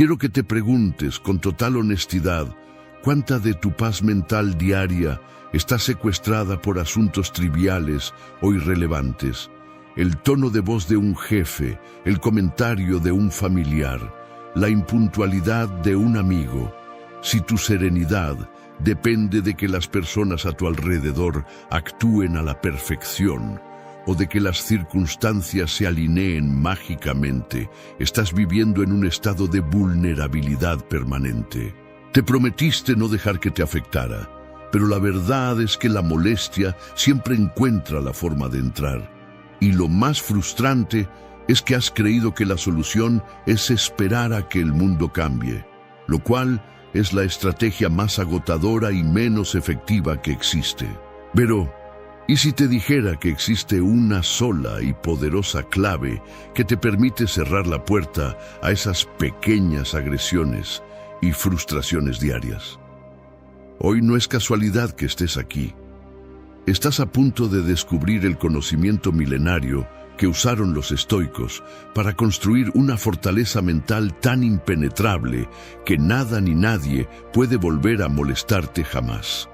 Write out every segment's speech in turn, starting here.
quiero que te preguntes con total honestidad cuánta de tu paz mental diaria está secuestrada por asuntos triviales o irrelevantes. El tono de voz de un jefe, el comentario de un familiar, la impuntualidad de un amigo. Si tu serenidad depende de que las personas a tu alrededor actúen a la perfección o de que las circunstancias se alineen mágicamente, estás viviendo en un estado de vulnerabilidad permanente. Te prometiste no dejar que te afectara, pero la verdad es que la molestia siempre encuentra la forma de entrar. Y lo más frustrante es que has creído que la solución es esperar a que el mundo cambie, lo cual es la estrategia más agotadora y menos efectiva que existe. Pero, ¿y si te dijera que existe una sola y poderosa clave que te permite cerrar la puerta a esas pequeñas agresiones y frustraciones diarias? Hoy no es casualidad que estés aquí. Estás a punto de descubrir el conocimiento milenario que usaron los estoicos para construir una fortaleza mental tan impenetrable que nada ni nadie puede volver a molestarte jamás.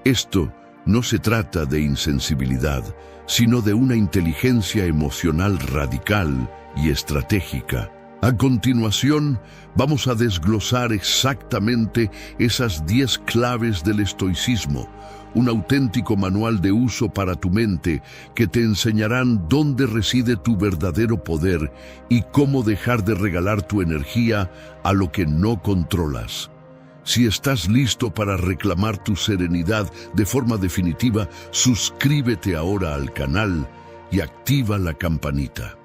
Esto no se trata de insensibilidad, sino de una inteligencia emocional radical y estratégica. A continuación, vamos a desglosar exactamente esas 10 claves del estoicismo, un auténtico manual de uso para tu mente que te enseñarán dónde reside tu verdadero poder y cómo dejar de regalar tu energía a lo que no controlas. Si estás listo para reclamar tu serenidad de forma definitiva, suscríbete ahora al canal y activa la campanita.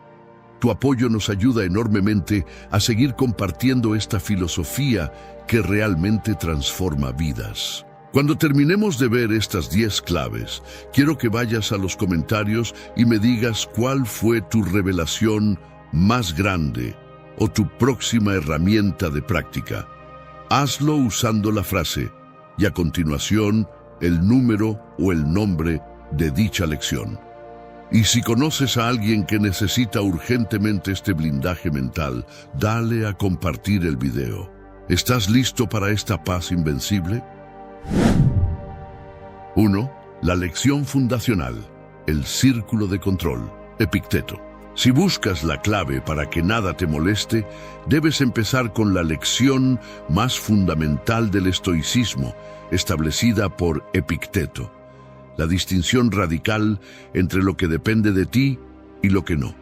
Tu apoyo nos ayuda enormemente a seguir compartiendo esta filosofía que realmente transforma vidas. Cuando terminemos de ver estas 10 claves, quiero que vayas a los comentarios y me digas cuál fue tu revelación más grande o tu próxima herramienta de práctica. Hazlo usando la frase y a continuación el número o el nombre de dicha lección. Y si conoces a alguien que necesita urgentemente este blindaje mental, dale a compartir el video. ¿Estás listo para esta paz invencible? 1. La lección fundacional, el círculo de control, Epicteto. Si buscas la clave para que nada te moleste, debes empezar con la lección más fundamental del estoicismo, establecida por Epicteto. La distinción radical entre lo que depende de ti y lo que no.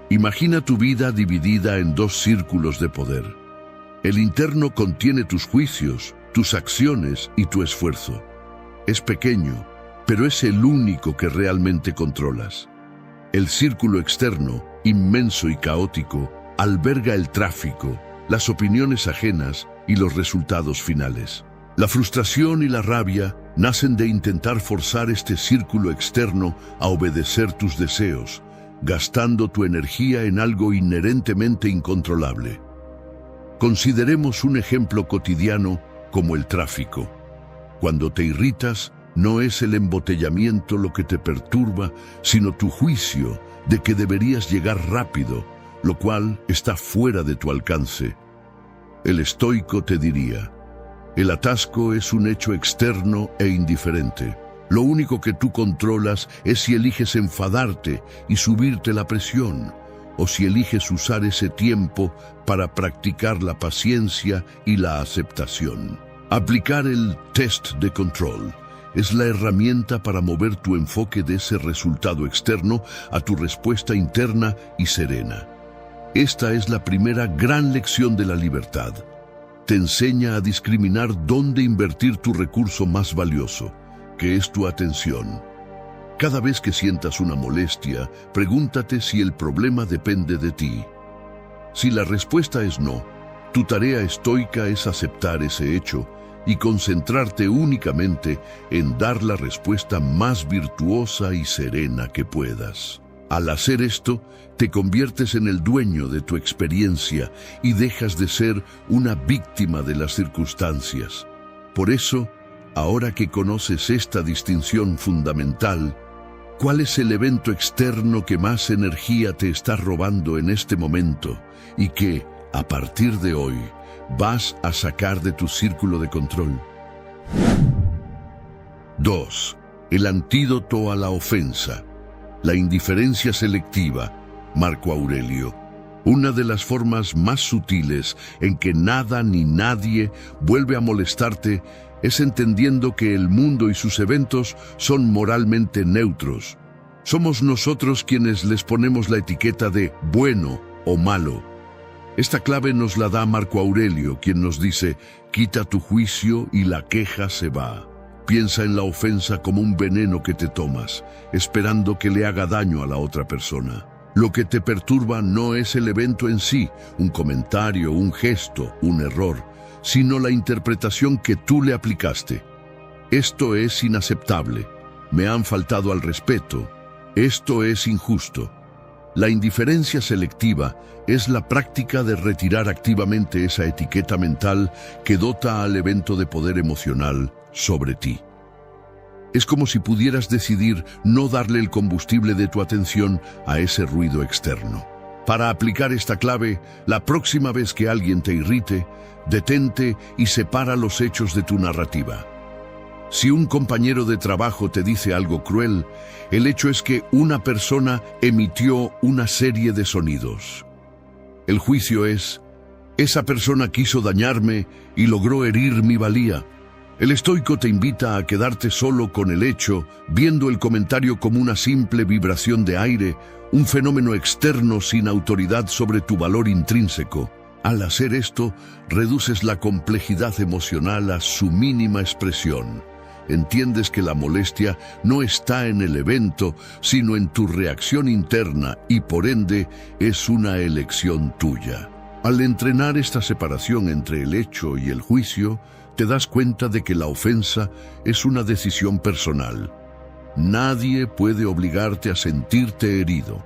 Imagina tu vida dividida en 2 círculos de poder. El interno contiene tus juicios, tus acciones y tu esfuerzo. Es pequeño, pero es el único que realmente controlas. El círculo externo, inmenso y caótico, alberga el tráfico, las opiniones ajenas y los resultados finales. La frustración y la rabia nacen de intentar forzar este círculo externo a obedecer tus deseos, gastando tu energía en algo inherentemente incontrolable. Consideremos un ejemplo cotidiano como el tráfico. Cuando te irritas, no es el embotellamiento lo que te perturba, sino tu juicio de que deberías llegar rápido, lo cual está fuera de tu alcance. El estoico te diría: el atasco es un hecho externo e indiferente. Lo único que tú controlas es si eliges enfadarte y subirte la presión, o si eliges usar ese tiempo para practicar la paciencia y la aceptación. Aplicar el test de control es la herramienta para mover tu enfoque de ese resultado externo a tu respuesta interna y serena. Esta es la primera gran lección de la libertad. Te enseña a discriminar dónde invertir tu recurso más valioso, que es tu atención. Cada vez que sientas una molestia, pregúntate si el problema depende de ti. Si la respuesta es no, tu tarea estoica es aceptar ese hecho y concentrarte únicamente en dar la respuesta más virtuosa y serena que puedas. Al hacer esto, te conviertes en el dueño de tu experiencia y dejas de ser una víctima de las circunstancias. Por eso, ahora que conoces esta distinción fundamental, ¿cuál es el evento externo que más energía te está robando en este momento y que, a partir de hoy, vas a sacar de tu círculo de control. 2. El antídoto a la ofensa. La indiferencia selectiva. Marco Aurelio. Una de las formas más sutiles en que nada ni nadie vuelve a molestarte es entendiendo que el mundo y sus eventos son moralmente neutros. Somos nosotros quienes les ponemos la etiqueta de bueno o malo. Esta clave nos la da Marco Aurelio, quien nos dice: quita tu juicio y la queja se va. Piensa en la ofensa como un veneno que te tomas, esperando que le haga daño a la otra persona. Lo que te perturba no es el evento en sí, un comentario, un gesto, un error, sino la interpretación que tú le aplicaste. Esto es inaceptable. Me han faltado al respeto. Esto es injusto. La indiferencia selectiva es la práctica de retirar activamente esa etiqueta mental que dota al evento de poder emocional sobre ti. Es como si pudieras decidir no darle el combustible de tu atención a ese ruido externo. Para aplicar esta clave, la próxima vez que alguien te irrite, detente y separa los hechos de tu narrativa. Si un compañero de trabajo te dice algo cruel, el hecho es que una persona emitió una serie de sonidos. El juicio es: esa persona quiso dañarme y logró herir mi valía. El estoico te invita a quedarte solo con el hecho, viendo el comentario como una simple vibración de aire, un fenómeno externo sin autoridad sobre tu valor intrínseco. Al hacer esto, reduces la complejidad emocional a su mínima expresión. Entiendes que la molestia no está en el evento, sino en tu reacción interna y por ende es una elección tuya. Al entrenar esta separación entre el hecho y el juicio, te das cuenta de que la ofensa es una decisión personal. Nadie puede obligarte a sentirte herido.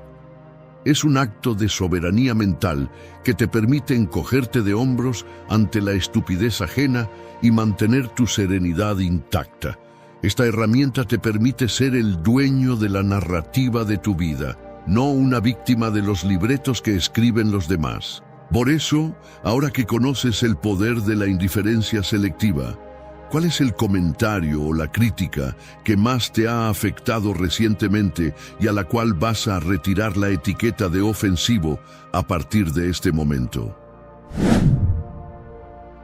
Es un acto de soberanía mental que te permite encogerte de hombros ante la estupidez ajena y mantener tu serenidad intacta. Esta herramienta te permite ser el dueño de la narrativa de tu vida, no una víctima de los libretos que escriben los demás. Por eso, ahora que conoces el poder de la indiferencia selectiva, ¿cuál es el comentario o la crítica que más te ha afectado recientemente y a la cual vas a retirar la etiqueta de ofensivo a partir de este momento?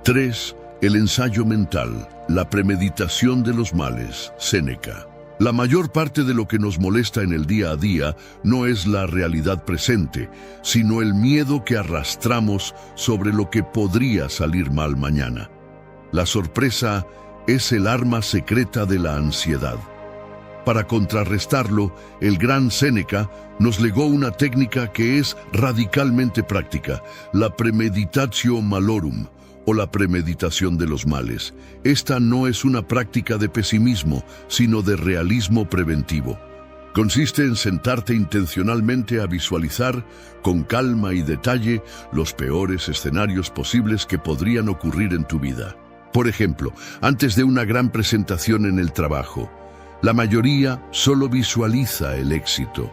3. El ensayo mental, la premeditación de los males. Séneca. La mayor parte de lo que nos molesta en el día a día no es la realidad presente, sino el miedo que arrastramos sobre lo que podría salir mal mañana. La sorpresa es el arma secreta de la ansiedad. Para contrarrestarlo, el gran Séneca nos legó una técnica que es radicalmente práctica, la premeditatio malorum, o la premeditación de los males. Esta no es una práctica de pesimismo, sino de realismo preventivo. Consiste en sentarte intencionalmente a visualizar, con calma y detalle, los peores escenarios posibles que podrían ocurrir en tu vida. Por ejemplo, antes de una gran presentación en el trabajo, la mayoría solo visualiza el éxito.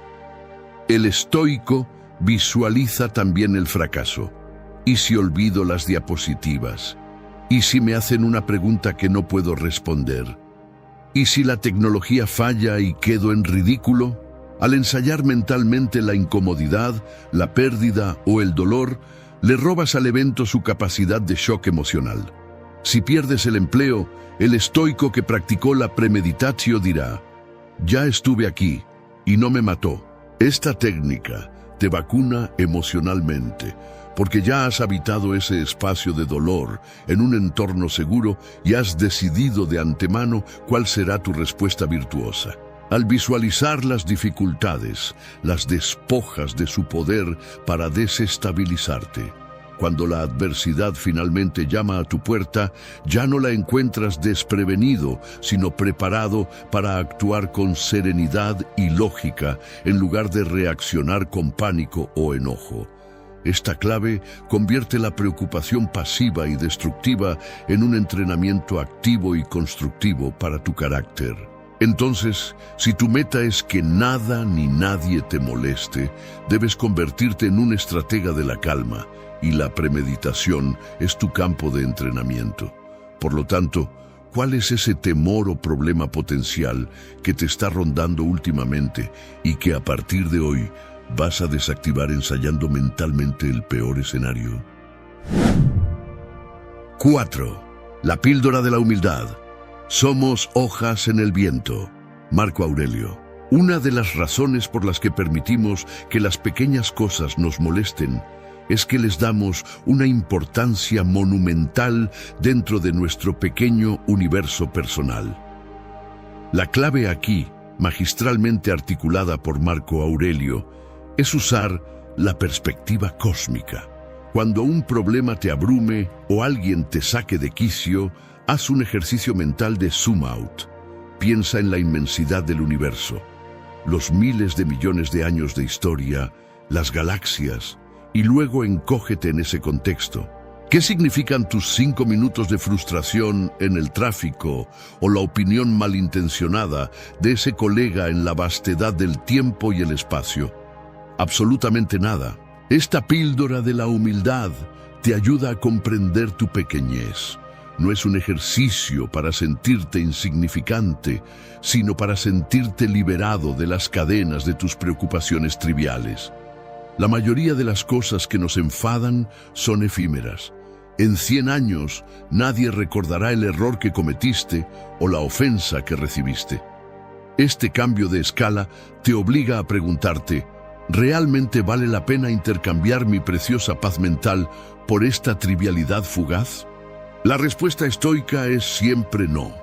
El estoico visualiza también el fracaso. ¿Y si olvido las diapositivas? ¿Y si me hacen una pregunta que no puedo responder? ¿Y si la tecnología falla y quedo en ridículo? Al ensayar mentalmente la incomodidad, la pérdida o el dolor, le robas al evento su capacidad de shock emocional. Si pierdes el empleo, el estoico que practicó la premeditatio dirá: ya estuve aquí y no me mató. Esta técnica te vacuna emocionalmente, porque ya has habitado ese espacio de dolor en un entorno seguro y has decidido de antemano cuál será tu respuesta virtuosa. Al visualizar las dificultades, las despojas de su poder para desestabilizarte. Cuando la adversidad finalmente llama a tu puerta, ya no la encuentras desprevenido, sino preparado para actuar con serenidad y lógica en lugar de reaccionar con pánico o enojo. Esta clave convierte la preocupación pasiva y destructiva en un entrenamiento activo y constructivo para tu carácter. Entonces, si tu meta es que nada ni nadie te moleste, debes convertirte en un estratega de la calma, y la premeditación es tu campo de entrenamiento. Por lo tanto, ¿cuál es ese temor o problema potencial que te está rondando últimamente y que a partir de hoy vas a desactivar ensayando mentalmente el peor escenario? 4. La píldora de la humildad. Somos hojas en el viento. Marco Aurelio. Una de las razones por las que permitimos que las pequeñas cosas nos molesten es que les damos una importancia monumental dentro de nuestro pequeño universo personal. La clave aquí, magistralmente articulada por Marco Aurelio, es usar la perspectiva cósmica. Cuando un problema te abrume o alguien te saque de quicio, haz un ejercicio mental de zoom out. Piensa en la inmensidad del universo, los miles de millones de años de historia, las galaxias, y luego encógete en ese contexto. ¿Qué significan tus 5 minutos de frustración en el tráfico o la opinión malintencionada de ese colega en la vastedad del tiempo y el espacio? Absolutamente nada. Esta píldora de la humildad te ayuda a comprender tu pequeñez. No es un ejercicio para sentirte insignificante, sino para sentirte liberado de las cadenas de tus preocupaciones triviales. La mayoría de las cosas que nos enfadan son efímeras. En 100 años, nadie recordará el error que cometiste o la ofensa que recibiste. Este cambio de escala te obliga a preguntarte, ¿realmente vale la pena intercambiar mi preciosa paz mental por esta trivialidad fugaz? La respuesta estoica es siempre no,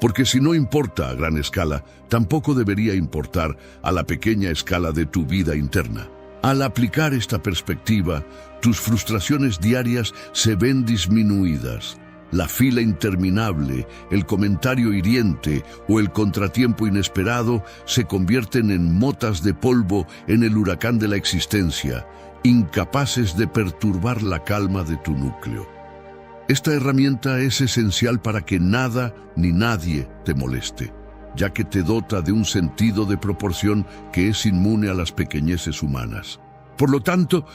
porque si no importa a gran escala, tampoco debería importar a la pequeña escala de tu vida interna. Al aplicar esta perspectiva, tus frustraciones diarias se ven disminuidas. La fila interminable, el comentario hiriente o el contratiempo inesperado se convierten en motas de polvo en el huracán de la existencia, incapaces de perturbar la calma de tu núcleo. Esta herramienta es esencial para que nada ni nadie te moleste, ya que te dota de un sentido de proporción que es inmune a las pequeñeces humanas. Por lo tanto,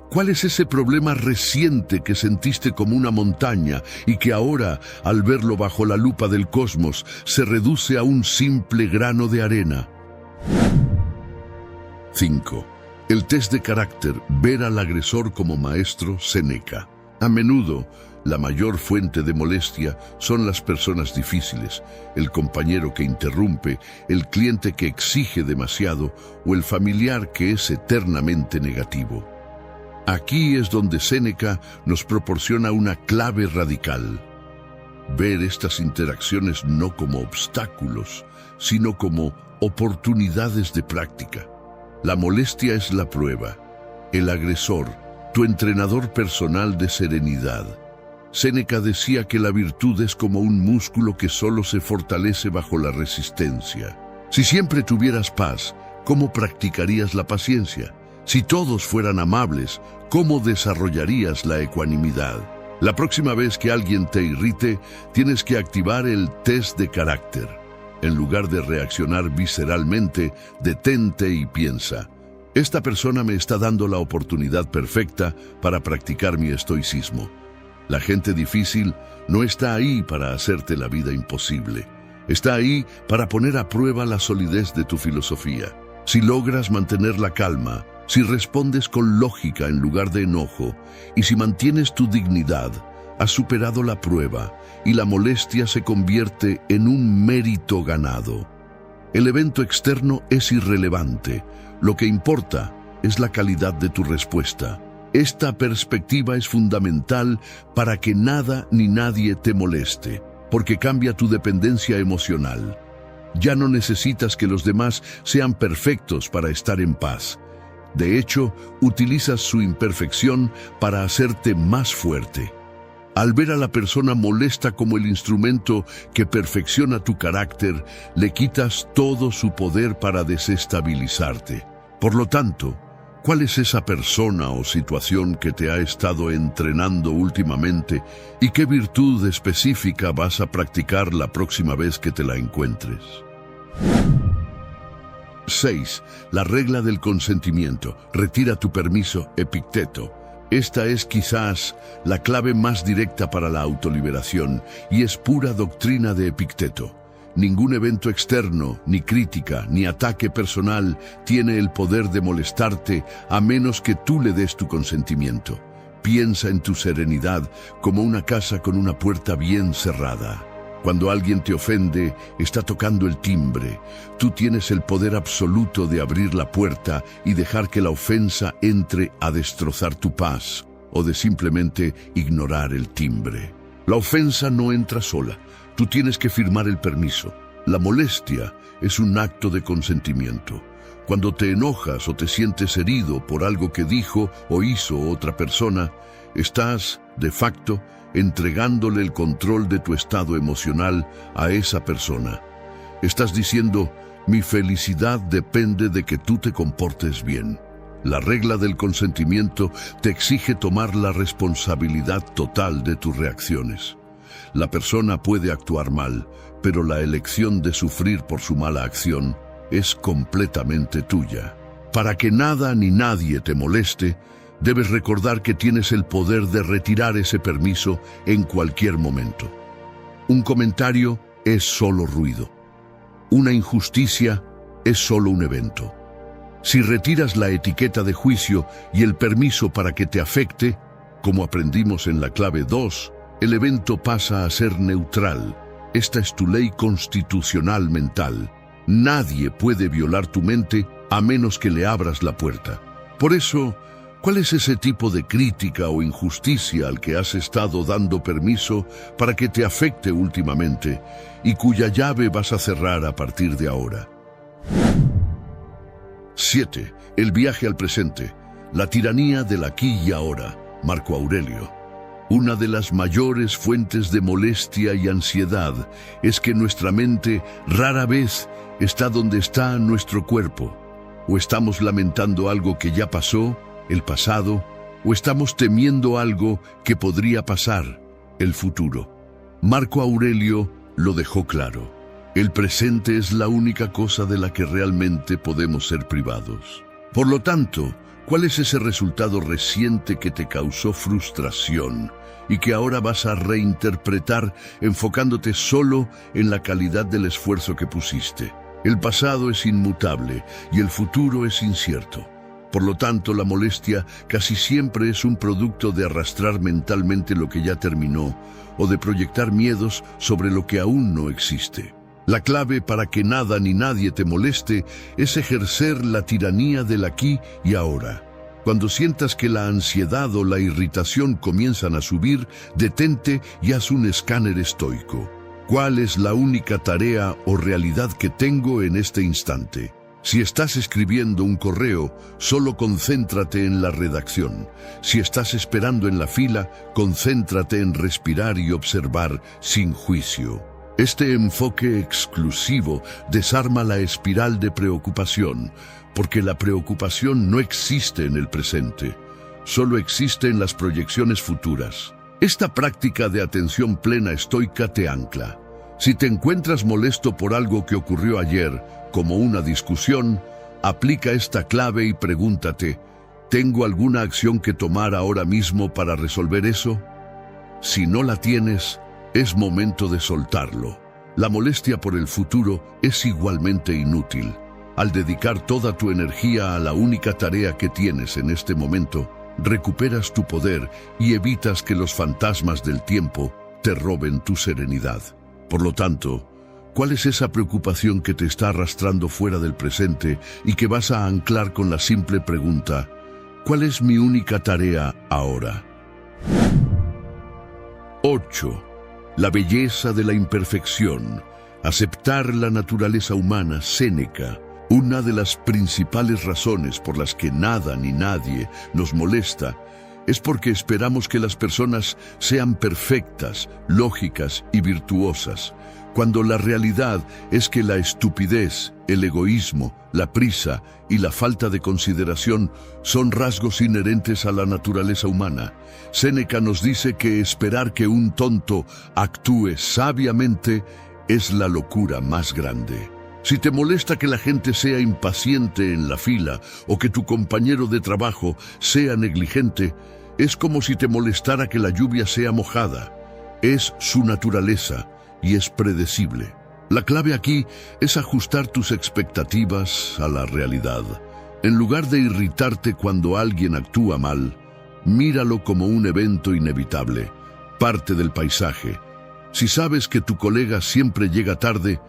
¿cuál es ese problema reciente que sentiste como una montaña y que ahora, al verlo bajo la lupa del cosmos, se reduce a un simple grano de arena? 5. El test de carácter, ver al agresor como maestro. Séneca. A menudo, la mayor fuente de molestia son las personas difíciles, el compañero que interrumpe, el cliente que exige demasiado o el familiar que es eternamente negativo. Aquí es donde Séneca nos proporciona una clave radical. Ver estas interacciones no como obstáculos, sino como oportunidades de práctica. La molestia es la prueba, el agresor, tu entrenador personal de serenidad. Séneca decía que la virtud es como un músculo que solo se fortalece bajo la resistencia. Si siempre tuvieras paz, ¿cómo practicarías la paciencia? Si todos fueran amables, ¿cómo desarrollarías la ecuanimidad? La próxima vez que alguien te irrite, tienes que activar el test de carácter. En lugar de reaccionar visceralmente, detente y piensa. Esta persona me está dando la oportunidad perfecta para practicar mi estoicismo. La gente difícil no está ahí para hacerte la vida imposible. Está ahí para poner a prueba la solidez de tu filosofía. Si logras mantener la calma, si respondes con lógica en lugar de enojo, y si mantienes tu dignidad, has superado la prueba y la molestia se convierte en un mérito ganado. El evento externo es irrelevante. Lo que importa es la calidad de tu respuesta. Esta perspectiva es fundamental para que nada ni nadie te moleste, porque cambia tu dependencia emocional. Ya no necesitas que los demás sean perfectos para estar en paz. De hecho, utilizas su imperfección para hacerte más fuerte. Al ver a la persona molesta como el instrumento que perfecciona tu carácter, le quitas todo su poder para desestabilizarte. Por lo tanto, ¿cuál es esa persona o situación que te ha estado entrenando últimamente y qué virtud específica vas a practicar la próxima vez que te la encuentres? 6. La regla del consentimiento. Retira tu permiso. Epicteto. Esta es quizás la clave más directa para la autoliberación y es pura doctrina de Epicteto. Ningún evento externo, ni crítica, ni ataque personal tiene el poder de molestarte a menos que tú le des tu consentimiento. Piensa en tu serenidad como una casa con una puerta bien cerrada. Cuando alguien te ofende, está tocando el timbre. Tú tienes el poder absoluto de abrir la puerta y dejar que la ofensa entre a destrozar tu paz, o de simplemente ignorar el timbre. La ofensa no entra sola. Tú tienes que firmar el permiso. La molestia es un acto de consentimiento. Cuando te enojas o te sientes herido por algo que dijo o hizo otra persona, estás, de facto, entregándole el control de tu estado emocional a esa persona. Estás diciendo, mi felicidad depende de que tú te comportes bien. La regla del consentimiento te exige tomar la responsabilidad total de tus reacciones. La persona puede actuar mal, pero la elección de sufrir por su mala acción es completamente tuya. Para que nada ni nadie te moleste, debes recordar que tienes el poder de retirar ese permiso en cualquier momento. Un comentario es solo ruido. Una injusticia es solo un evento. Si retiras la etiqueta de juicio y el permiso para que te afecte, como aprendimos en la clave 2, el evento pasa a ser neutral. Esta es tu ley constitucional mental. Nadie puede violar tu mente a menos que le abras la puerta. Por eso, ¿cuál es ese tipo de crítica o injusticia al que has estado dando permiso para que te afecte últimamente y cuya llave vas a cerrar a partir de ahora? 7. El viaje al presente. La tiranía del aquí y ahora. Marco Aurelio. Una de las mayores fuentes de molestia y ansiedad es que nuestra mente rara vez está donde está nuestro cuerpo. O estamos lamentando algo que ya pasó, el pasado, o estamos temiendo algo que podría pasar, el futuro. Marco Aurelio lo dejó claro. El presente es la única cosa de la que realmente podemos ser privados. Por lo tanto, ¿cuál es ese resultado reciente que te causó frustración y que ahora vas a reinterpretar enfocándote solo en la calidad del esfuerzo que pusiste? El pasado es inmutable y el futuro es incierto. Por lo tanto, la molestia casi siempre es un producto de arrastrar mentalmente lo que ya terminó o de proyectar miedos sobre lo que aún no existe. La clave para que nada ni nadie te moleste es ejercer la tiranía del aquí y ahora. Cuando sientas que la ansiedad o la irritación comienzan a subir, detente y haz un escáner estoico. ¿Cuál es la única tarea o realidad que tengo en este instante? Si estás escribiendo un correo, solo concéntrate en la redacción. Si estás esperando en la fila, concéntrate en respirar y observar sin juicio. Este enfoque exclusivo desarma la espiral de preocupación, porque la preocupación no existe en el presente, solo existe en las proyecciones futuras. Esta práctica de atención plena estoica te ancla. Si te encuentras molesto por algo que ocurrió ayer, como una discusión, aplica esta clave y pregúntate, ¿tengo alguna acción que tomar ahora mismo para resolver eso? Si no la tienes, es momento de soltarlo. La molestia por el futuro es igualmente inútil. Al dedicar toda tu energía a la única tarea que tienes en este momento, recuperas tu poder y evitas que los fantasmas del tiempo te roben tu serenidad. Por lo tanto, ¿cuál es esa preocupación que te está arrastrando fuera del presente y que vas a anclar con la simple pregunta, ¿cuál es mi única tarea ahora? 8. La belleza de la imperfección. Aceptar la naturaleza humana. Séneca. Una de las principales razones por las que nada ni nadie nos molesta es porque esperamos que las personas sean perfectas, lógicas y virtuosas, cuando la realidad es que la estupidez, el egoísmo, la prisa y la falta de consideración son rasgos inherentes a la naturaleza humana. Séneca nos dice que esperar que un tonto actúe sabiamente es la locura más grande. Si te molesta que la gente sea impaciente en la fila o que tu compañero de trabajo sea negligente, Es como si te molestara que la lluvia sea mojada. Es su naturaleza y es predecible. La clave aquí es ajustar tus expectativas a la realidad. En lugar de irritarte cuando alguien actúa mal, míralo como un evento inevitable, parte del paisaje. Si sabes que tu colega siempre llega tarde,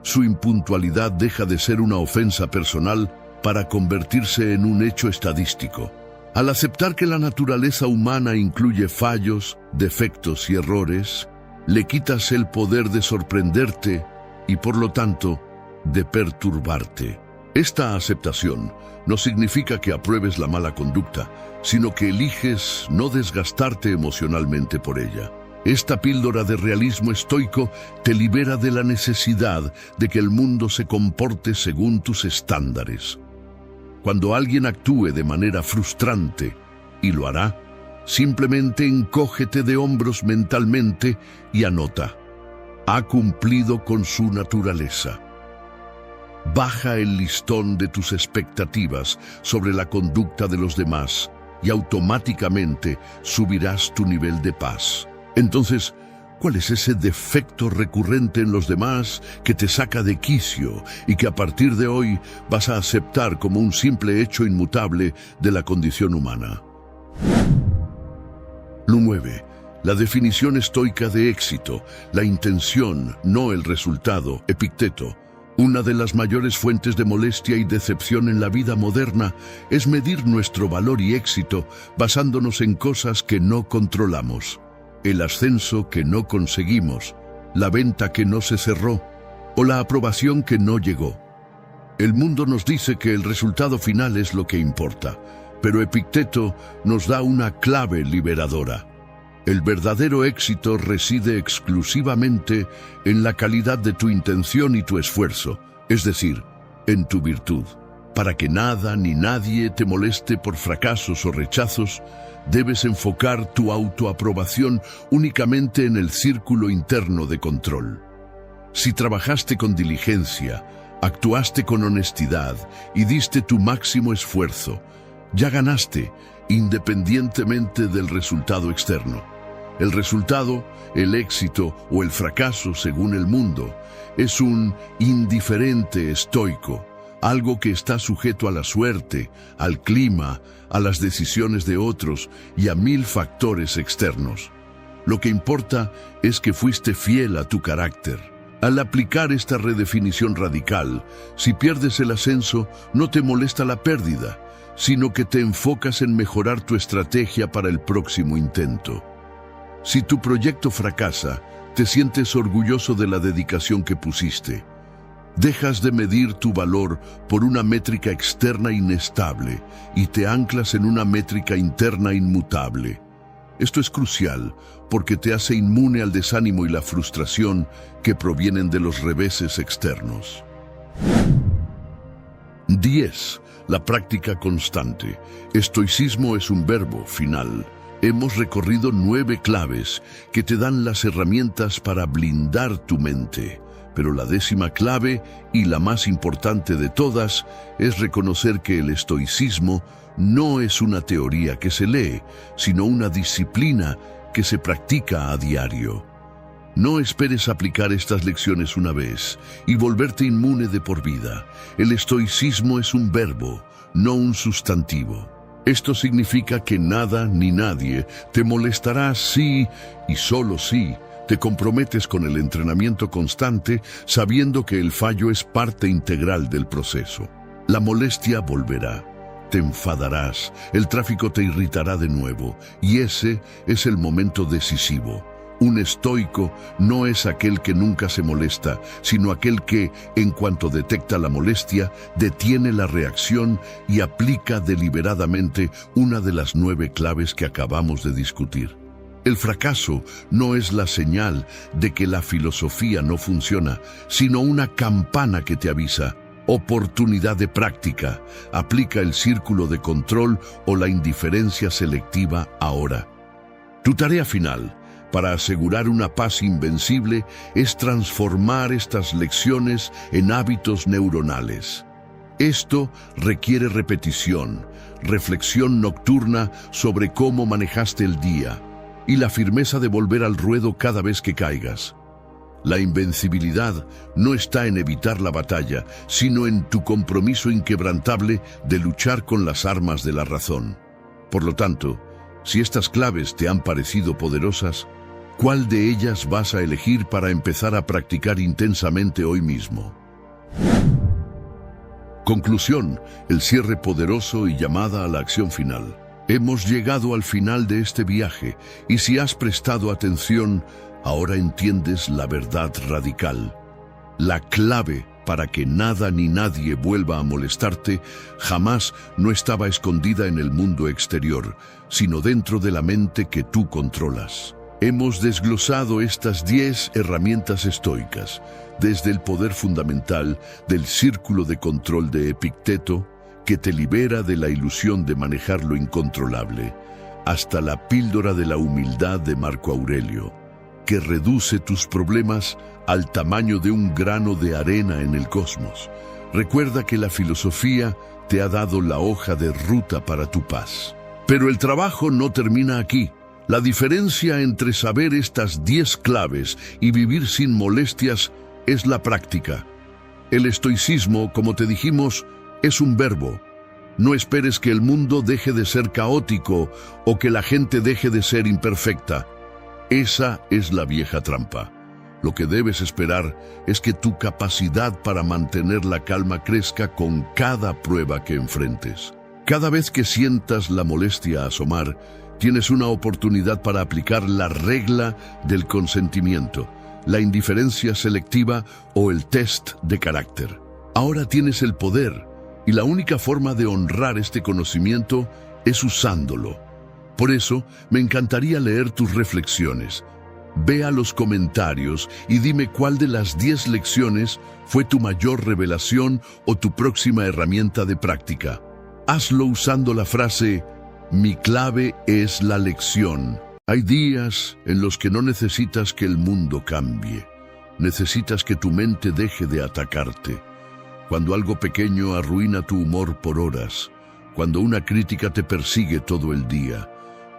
su impuntualidad deja de ser una ofensa personal para convertirse en un hecho estadístico. Al aceptar que la naturaleza humana incluye fallos, defectos y errores, le quitas el poder de sorprenderte y, por lo tanto, de perturbarte. Esta aceptación no significa que apruebes la mala conducta, sino que eliges no desgastarte emocionalmente por ella. Esta píldora de realismo estoico te libera de la necesidad de que el mundo se comporte según tus estándares. Cuando alguien actúe de manera frustrante, y lo hará, simplemente encógete de hombros mentalmente y anota: ha cumplido con su naturaleza. Baja el listón de tus expectativas sobre la conducta de los demás y automáticamente subirás tu nivel de paz. Entonces, ¿cuál es ese defecto recurrente en los demás que te saca de quicio y que a partir de hoy vas a aceptar como un simple hecho inmutable de la condición humana? 9. La definición estoica de éxito, la intención, no el resultado, Epicteto. Una de las mayores fuentes de molestia y decepción en la vida moderna es medir nuestro valor y éxito basándonos en cosas que no controlamos. El ascenso que no conseguimos, la venta que no se cerró o la aprobación que no llegó. El mundo nos dice que el resultado final es lo que importa, pero Epicteto nos da una clave liberadora. El verdadero éxito reside exclusivamente en la calidad de tu intención y tu esfuerzo, es decir, en tu virtud. Para que nada ni nadie te moleste por fracasos o rechazos, debes enfocar tu autoaprobación únicamente en el círculo interno de control. Si trabajaste con diligencia, actuaste con honestidad y diste tu máximo esfuerzo, ya ganaste, independientemente del resultado externo. El resultado, el éxito o el fracaso, según el mundo, es un indiferente estoico, algo que está sujeto a la suerte, al clima, a las decisiones de otros y a 1000 factores externos. Lo que importa es que fuiste fiel a tu carácter. Al aplicar esta redefinición radical, si pierdes el ascenso, no te molesta la pérdida, sino que te enfocas en mejorar tu estrategia para el próximo intento. Si tu proyecto fracasa, te sientes orgulloso de la dedicación que pusiste. Dejas de medir tu valor por una métrica externa inestable y te anclas en una métrica interna inmutable. Esto es crucial porque te hace inmune al desánimo y la frustración que provienen de los reveses externos. 10. La práctica constante. Estoicismo es un verbo final. Hemos recorrido 9 claves que te dan las herramientas para blindar tu mente. Pero la 10ª clave, y la más importante de todas, es reconocer que el estoicismo no es una teoría que se lee, sino una disciplina que se practica a diario. No esperes aplicar estas lecciones una vez y volverte inmune de por vida. El estoicismo es un verbo, no un sustantivo. Esto significa que nada ni nadie te molestará si, y solo si, te comprometes con el entrenamiento constante sabiendo que el fallo es parte integral del proceso. La molestia volverá, te enfadarás, el tráfico te irritará de nuevo y ese es el momento decisivo. Un estoico no es aquel que nunca se molesta, sino aquel que, en cuanto detecta la molestia, detiene la reacción y aplica deliberadamente una de las 9 claves que acabamos de discutir. El fracaso no es la señal de que la filosofía no funciona, sino una campana que te avisa. Oportunidad de práctica. Aplica el círculo de control o la indiferencia selectiva ahora. Tu tarea final, para asegurar una paz invencible, es transformar estas lecciones en hábitos neuronales. Esto requiere repetición, reflexión nocturna sobre cómo manejaste el día y la firmeza de volver al ruedo cada vez que caigas. La invencibilidad no está en evitar la batalla, sino en tu compromiso inquebrantable de luchar con las armas de la razón. Por lo tanto, si estas claves te han parecido poderosas, ¿cuál de ellas vas a elegir para empezar a practicar intensamente hoy mismo? Conclusión, el cierre poderoso y llamada a la acción final. Hemos llegado al final de este viaje y si has prestado atención, ahora entiendes la verdad radical. La clave para que nada ni nadie vuelva a molestarte jamás no estaba escondida en el mundo exterior, sino dentro de la mente que tú controlas. Hemos desglosado estas 10 herramientas estoicas, desde el poder fundamental del círculo de control de Epicteto, que te libera de la ilusión de manejar lo incontrolable, hasta la píldora de la humildad de Marco Aurelio, que reduce tus problemas al tamaño de un grano de arena en el cosmos. Recuerda que la filosofía te ha dado la hoja de ruta para tu paz. Pero el trabajo no termina aquí. La diferencia entre saber estas 10 claves y vivir sin molestias es la práctica. El estoicismo, como te dijimos, es un verbo. No esperes que el mundo deje de ser caótico o que la gente deje de ser imperfecta. Esa es la vieja trampa. Lo que debes esperar es que tu capacidad para mantener la calma crezca con cada prueba que enfrentes. Cada vez que sientas la molestia asomar, tienes una oportunidad para aplicar la regla del consentimiento, la indiferencia selectiva o el test de carácter. Ahora tienes el poder y la única forma de honrar este conocimiento es usándolo. Por eso, me encantaría leer tus reflexiones. Ve a los comentarios y dime cuál de las 10 lecciones fue tu mayor revelación o tu próxima herramienta de práctica. Hazlo usando la frase «Mi clave es la lección». Hay días en los que no necesitas que el mundo cambie. Necesitas que tu mente deje de atacarte. Cuando algo pequeño arruina tu humor por horas. Cuando una crítica te persigue todo el día.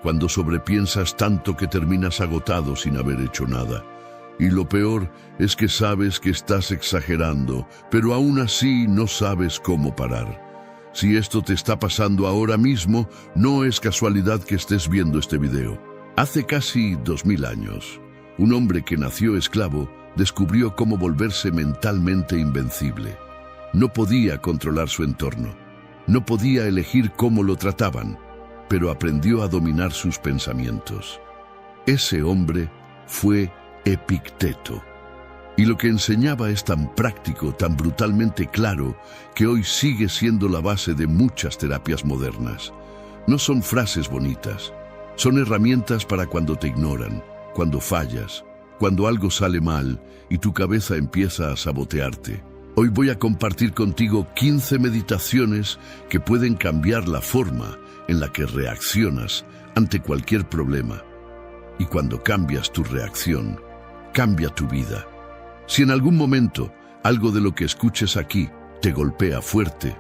Cuando sobrepiensas tanto que terminas agotado sin haber hecho nada. Y lo peor es que sabes que estás exagerando, pero aún así no sabes cómo parar. Si esto te está pasando ahora mismo, no es casualidad que estés viendo este video. Hace casi 2000 años, un hombre que nació esclavo descubrió cómo volverse mentalmente invencible. No podía controlar su entorno. No podía elegir cómo lo trataban, pero aprendió a dominar sus pensamientos. Ese hombre fue Epicteto. Y lo que enseñaba es tan práctico, tan brutalmente claro, que hoy sigue siendo la base de muchas terapias modernas. No son frases bonitas, son herramientas para cuando te ignoran, cuando fallas, cuando algo sale mal y tu cabeza empieza a sabotearte. Hoy voy a compartir contigo 15 meditaciones que pueden cambiar la forma en la que reaccionas ante cualquier problema. Y cuando cambias tu reacción, cambia tu vida. Si en algún momento algo de lo que escuches aquí te golpea fuerte,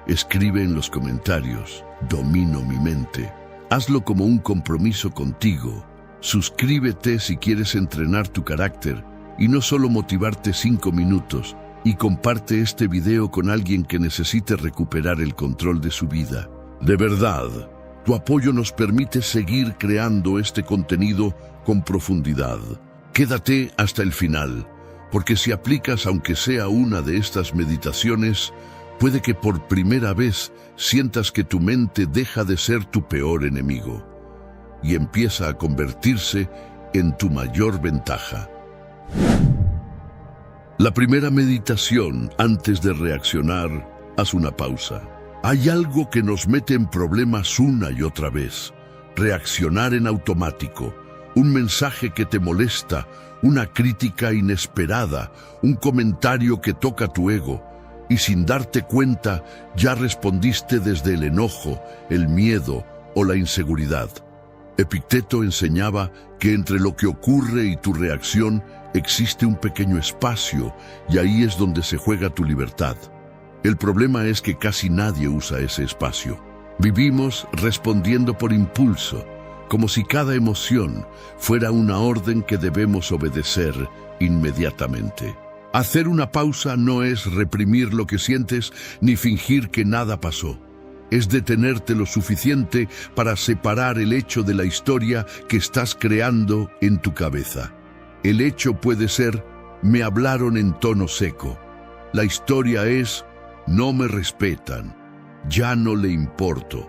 escribe en los comentarios, domino mi mente. Hazlo como un compromiso contigo. Suscríbete si quieres entrenar tu carácter y no solo motivarte 5 minutos, y comparte este video con alguien que necesite recuperar el control de su vida. De verdad, tu apoyo nos permite seguir creando este contenido con profundidad. Quédate hasta el final, porque si aplicas aunque sea una de estas meditaciones, puede que por primera vez sientas que tu mente deja de ser tu peor enemigo y empieza a convertirse en tu mayor ventaja. La primera meditación, antes de reaccionar, haz una pausa. Hay algo que nos mete en problemas una y otra vez. Reaccionar en automático. Un mensaje que te molesta, una crítica inesperada, un comentario que toca tu ego. Y sin darte cuenta, ya respondiste desde el enojo, el miedo o la inseguridad. Epicteto enseñaba que entre lo que ocurre y tu reacción existe un pequeño espacio y ahí es donde se juega tu libertad. El problema es que casi nadie usa ese espacio. Vivimos respondiendo por impulso, como si cada emoción fuera una orden que debemos obedecer inmediatamente. Hacer una pausa no es reprimir lo que sientes ni fingir que nada pasó. Es detenerte lo suficiente para separar el hecho de la historia que estás creando en tu cabeza. El hecho puede ser: me hablaron en tono seco. La historia es: no me respetan, ya no le importo,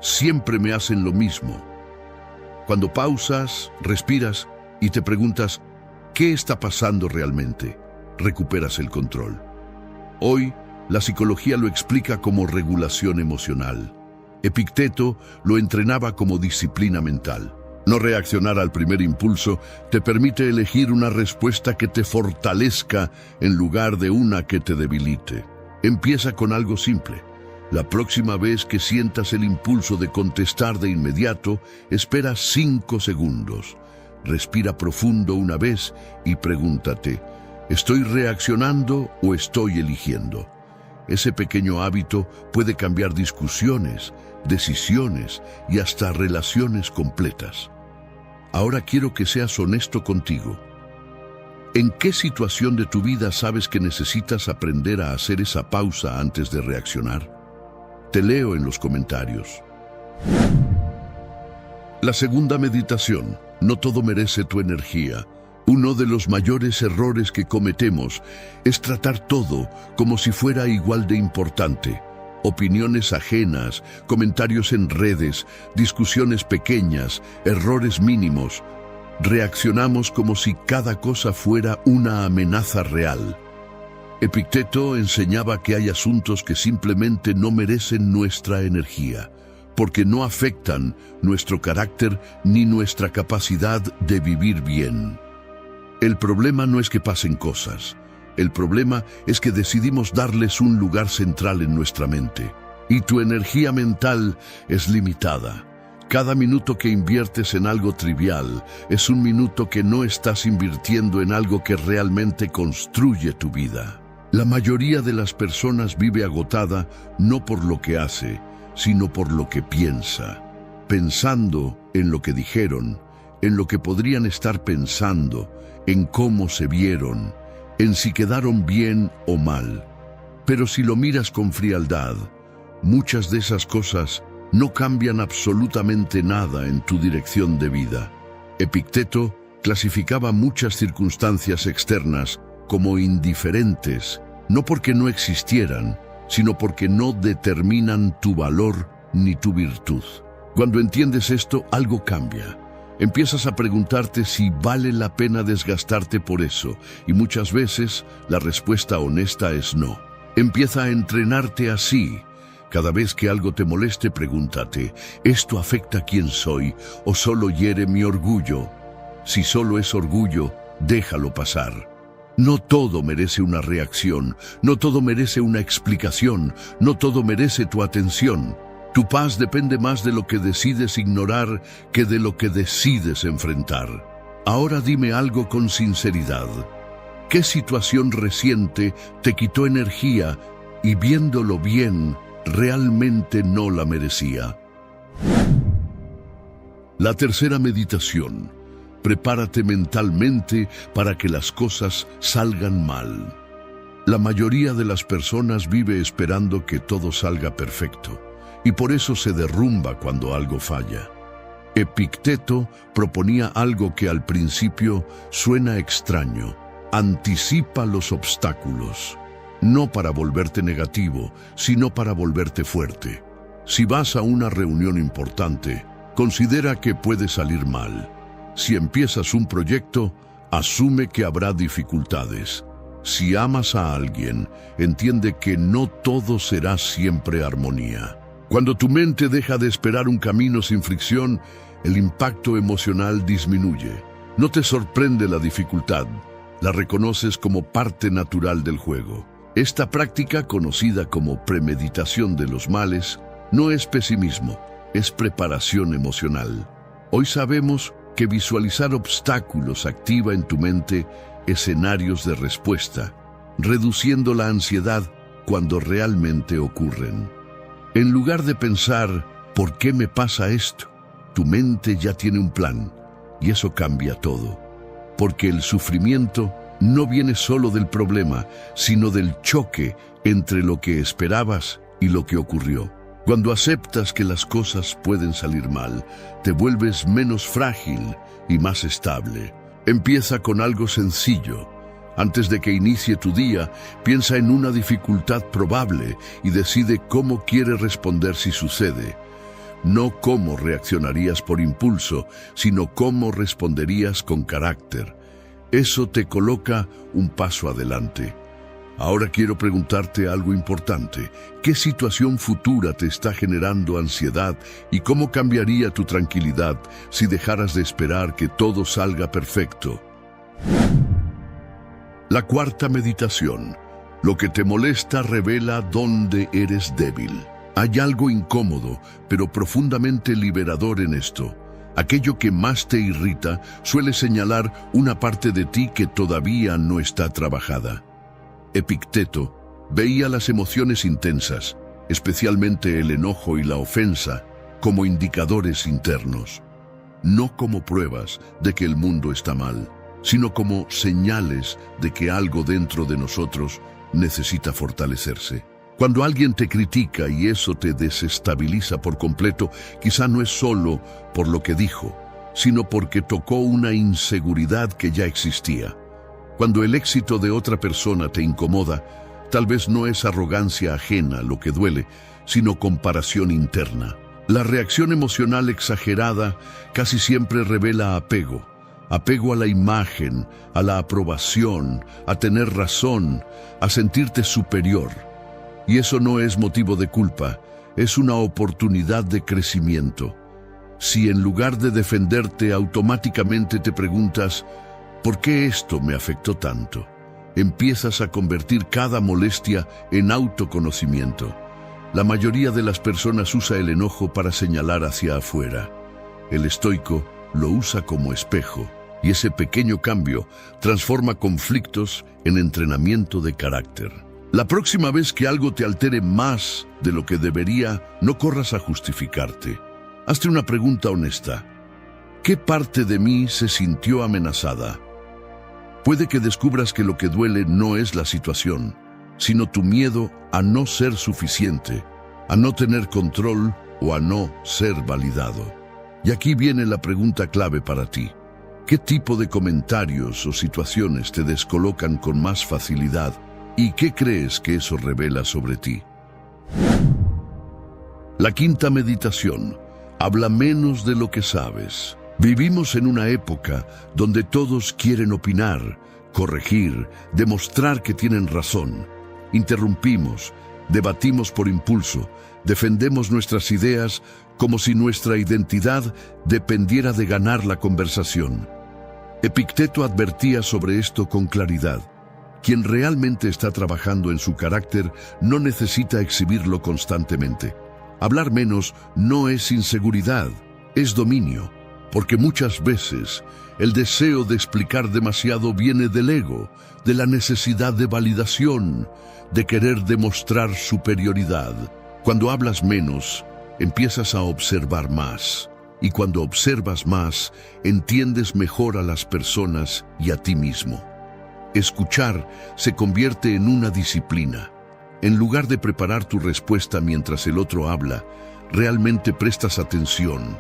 siempre me hacen lo mismo. Cuando pausas, respiras y te preguntas ¿qué está pasando realmente?, recuperas el control. Hoy, la psicología lo explica como regulación emocional. Epicteto lo entrenaba como disciplina mental. No reaccionar al primer impulso te permite elegir una respuesta que te fortalezca en lugar de una que te debilite. Empieza con algo simple. La próxima vez que sientas el impulso de contestar de inmediato, espera 5 segundos. Respira profundo una vez y pregúntate: ¿estoy reaccionando o estoy eligiendo? Ese pequeño hábito puede cambiar discusiones, decisiones y hasta relaciones completas. Ahora quiero que seas honesto contigo. ¿En qué situación de tu vida sabes que necesitas aprender a hacer esa pausa antes de reaccionar? Te leo en los comentarios. La segunda meditación: no todo merece tu energía. Uno de los mayores errores que cometemos es tratar todo como si fuera igual de importante. Opiniones ajenas, comentarios en redes, discusiones pequeñas, errores mínimos. Reaccionamos como si cada cosa fuera una amenaza real. Epicteto enseñaba que hay asuntos que simplemente no merecen nuestra energía, porque no afectan nuestro carácter ni nuestra capacidad de vivir bien. El problema no es que pasen cosas. El problema es que decidimos darles un lugar central en nuestra mente. Y tu energía mental es limitada. Cada minuto que inviertes en algo trivial es un minuto que no estás invirtiendo en algo que realmente construye tu vida. La mayoría de las personas vive agotada no por lo que hace, sino por lo que piensa. Pensando en lo que dijeron, en lo que podrían estar pensando, en cómo se vieron, en si quedaron bien o mal. Pero si lo miras con frialdad, muchas de esas cosas no cambian absolutamente nada en tu dirección de vida. Epicteto clasificaba muchas circunstancias externas como indiferentes, no porque no existieran, sino porque no determinan tu valor ni tu virtud. Cuando entiendes esto, algo cambia. Empiezas a preguntarte si vale la pena desgastarte por eso, y muchas veces la respuesta honesta es no. Empieza a entrenarte así. Cada vez que algo te moleste, pregúntate: ¿esto afecta a quién soy o solo hiere mi orgullo? Si solo es orgullo, déjalo pasar. No todo merece una reacción, no todo merece una explicación, no todo merece tu atención. Tu paz depende más de lo que decides ignorar que de lo que decides enfrentar. Ahora dime algo con sinceridad. ¿Qué situación reciente te quitó energía y, viéndolo bien, realmente no la merecía? La tercera meditación: prepárate mentalmente para que las cosas salgan mal. La mayoría de las personas vive esperando que todo salga perfecto, y por eso se derrumba cuando algo falla. Epicteto proponía algo que al principio suena extraño: anticipa los obstáculos, no para volverte negativo, sino para volverte fuerte. Si vas a una reunión importante, considera que puede salir mal. Si empiezas un proyecto, asume que habrá dificultades. Si amas a alguien, entiende que no todo será siempre armonía. Cuando tu mente deja de esperar un camino sin fricción, el impacto emocional disminuye. No te sorprende la dificultad, la reconoces como parte natural del juego. Esta práctica, conocida como premeditación de los males, no es pesimismo, es preparación emocional. Hoy sabemos que visualizar obstáculos activa en tu mente escenarios de respuesta, reduciendo la ansiedad cuando realmente ocurren. En lugar de pensar, ¿por qué me pasa esto?, tu mente ya tiene un plan, y eso cambia todo. Porque el sufrimiento no viene solo del problema, sino del choque entre lo que esperabas y lo que ocurrió. Cuando aceptas que las cosas pueden salir mal, te vuelves menos frágil y más estable. Empieza con algo sencillo. Antes de que inicie tu día, piensa en una dificultad probable y decide cómo quieres responder si sucede. No cómo reaccionarías por impulso, sino cómo responderías con carácter. Eso te coloca un paso adelante. Ahora quiero preguntarte algo importante. ¿Qué situación futura te está generando ansiedad y cómo cambiaría tu tranquilidad si dejaras de esperar que todo salga perfecto? La cuarta meditación. Lo que te molesta revela dónde eres débil. Hay algo incómodo, pero profundamente liberador en esto. Aquello que más te irrita suele señalar una parte de ti que todavía no está trabajada. Epicteto veía las emociones intensas, especialmente el enojo y la ofensa, como indicadores internos, no como pruebas de que el mundo está mal, sino como señales de que algo dentro de nosotros necesita fortalecerse. Cuando alguien te critica y eso te desestabiliza por completo, quizá no es solo por lo que dijo, sino porque tocó una inseguridad que ya existía. Cuando el éxito de otra persona te incomoda, tal vez no es arrogancia ajena lo que duele, sino comparación interna. La reacción emocional exagerada casi siempre revela apego. Apego a la imagen, a la aprobación, a tener razón, a sentirte superior. Y eso no es motivo de culpa, es una oportunidad de crecimiento. Si en lugar de defenderte automáticamente te preguntas, ¿por qué esto me afectó tanto?, empiezas a convertir cada molestia en autoconocimiento. La mayoría de las personas usa el enojo para señalar hacia afuera. El estoico lo usa como espejo, y ese pequeño cambio transforma conflictos en entrenamiento de carácter. La próxima vez que algo te altere más de lo que debería, no corras a justificarte. Hazte una pregunta honesta. ¿Qué parte de mí se sintió amenazada? Puede que descubras que lo que duele no es la situación, sino tu miedo a no ser suficiente, a no tener control o a no ser validado. Y aquí viene la pregunta clave para ti. ¿Qué tipo de comentarios o situaciones te descolocan con más facilidad? ¿Y qué crees que eso revela sobre ti? La quinta meditación. Habla menos de lo que sabes. Vivimos en una época donde todos quieren opinar, corregir, demostrar que tienen razón. Interrumpimos, debatimos por impulso, defendemos nuestras ideas como si nuestra identidad dependiera de ganar la conversación. Epicteto advertía sobre esto con claridad. Quien realmente está trabajando en su carácter no necesita exhibirlo constantemente. Hablar menos no es inseguridad, es dominio, porque muchas veces el deseo de explicar demasiado viene del ego, de la necesidad de validación, de querer demostrar superioridad. Cuando hablas menos, empiezas a observar más, y cuando observas más, entiendes mejor a las personas y a ti mismo. Escuchar se convierte en una disciplina. En lugar de preparar tu respuesta mientras el otro habla, realmente prestas atención.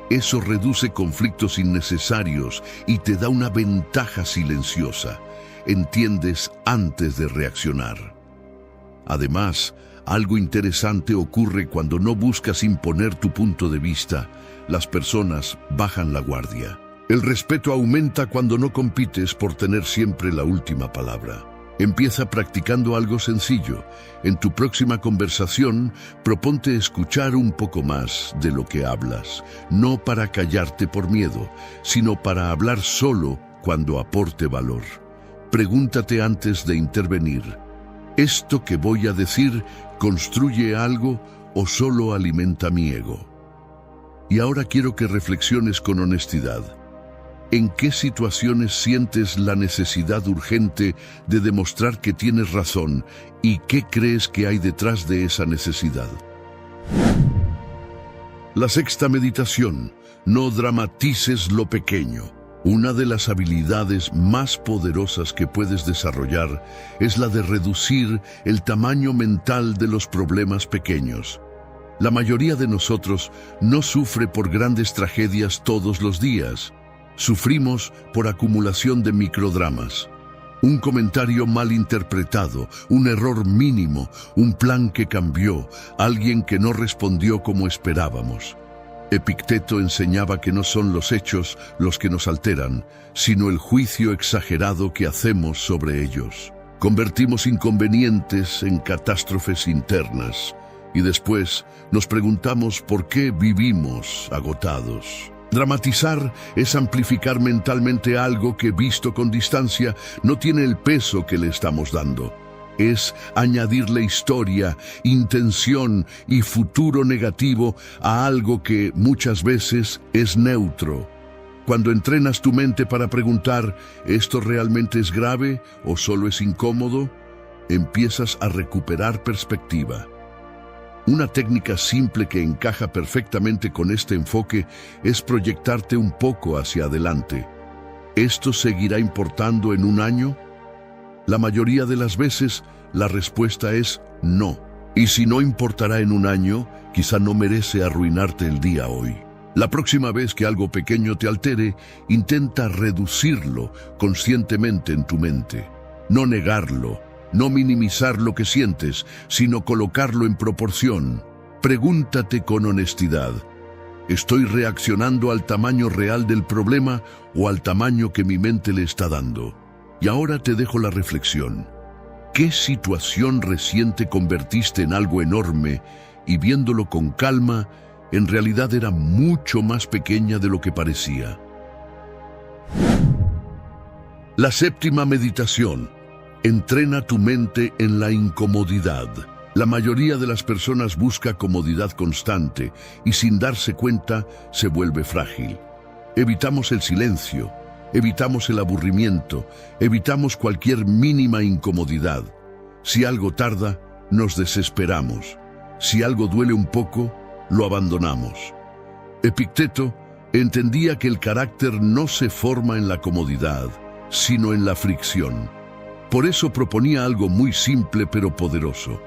Eso reduce conflictos innecesarios y te da una ventaja silenciosa. Entiendes antes de reaccionar. Además, algo interesante ocurre cuando no buscas imponer tu punto de vista. Las personas bajan la guardia. El respeto aumenta cuando no compites por tener siempre la última palabra. Empieza practicando algo sencillo. En tu próxima conversación, proponte escuchar un poco más de lo que hablas, no para callarte por miedo, sino para hablar solo cuando aporte valor. Pregúntate antes de intervenir, ¿esto que voy a decir construye algo o solo alimenta mi ego? Y ahora quiero que reflexiones con honestidad. ¿En qué situaciones sientes la necesidad urgente de demostrar que tienes razón y qué crees que hay detrás de esa necesidad? La sexta meditación: no dramatices lo pequeño. Una de las habilidades más poderosas que puedes desarrollar es la de reducir el tamaño mental de los problemas pequeños. La mayoría de nosotros no sufre por grandes tragedias todos los días. Sufrimos por acumulación de microdramas. Un comentario mal interpretado, un error mínimo, un plan que cambió, alguien que no respondió como esperábamos. Epicteto enseñaba que no son los hechos los que nos alteran, sino el juicio exagerado que hacemos sobre ellos. Convertimos inconvenientes en catástrofes internas y después nos preguntamos por qué vivimos agotados. Dramatizar es amplificar mentalmente algo que, visto con distancia, no tiene el peso que le estamos dando. Es añadirle historia, intención y futuro negativo a algo que muchas veces es neutro. Cuando entrenas tu mente para preguntar, ¿esto realmente es grave o solo es incómodo?, empiezas a recuperar perspectiva. Una técnica simple que encaja perfectamente con este enfoque es proyectarte un poco hacia adelante. ¿Esto seguirá importando en un año? La mayoría de las veces, la respuesta es no. Y si no importará en un año, quizá no merece arruinarte el día hoy. La próxima vez que algo pequeño te altere, intenta reducirlo conscientemente en tu mente. No negarlo, no minimizar lo que sientes, sino colocarlo en proporción. Pregúntate con honestidad: ¿estoy reaccionando al tamaño real del problema o al tamaño que mi mente le está dando? Y ahora te dejo la reflexión. ¿Qué situación reciente convertiste en algo enorme y, viéndolo con calma, en realidad era mucho más pequeña de lo que parecía? La séptima meditación: entrena tu mente en la incomodidad. La mayoría de las personas busca comodidad constante y, sin darse cuenta, se vuelve frágil. Evitamos el silencio, evitamos el aburrimiento, evitamos cualquier mínima incomodidad. Si algo tarda, nos desesperamos. Si algo duele un poco, lo abandonamos. Epicteto entendía que el carácter no se forma en la comodidad, sino en la fricción. Por eso proponía algo muy simple pero poderoso: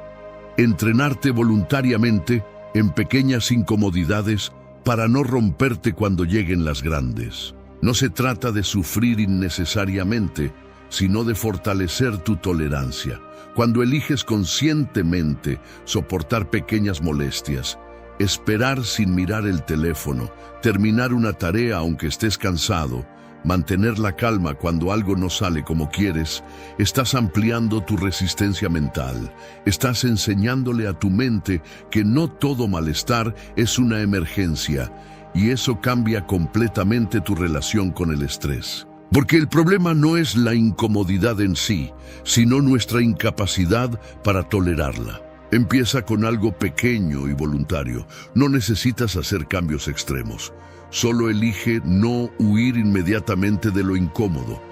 entrenarte voluntariamente en pequeñas incomodidades para no romperte cuando lleguen las grandes. No se trata de sufrir innecesariamente, sino de fortalecer tu tolerancia. Cuando eliges conscientemente soportar pequeñas molestias, esperar sin mirar el teléfono, terminar una tarea aunque estés cansado, mantener la calma cuando algo no sale como quieres, estás ampliando tu resistencia mental. Estás enseñándole a tu mente que no todo malestar es una emergencia, y eso cambia completamente tu relación con el estrés. Porque el problema no es la incomodidad en sí, sino nuestra incapacidad para tolerarla. Empieza con algo pequeño y voluntario. No necesitas hacer cambios extremos. Solo elige no huir inmediatamente de lo incómodo.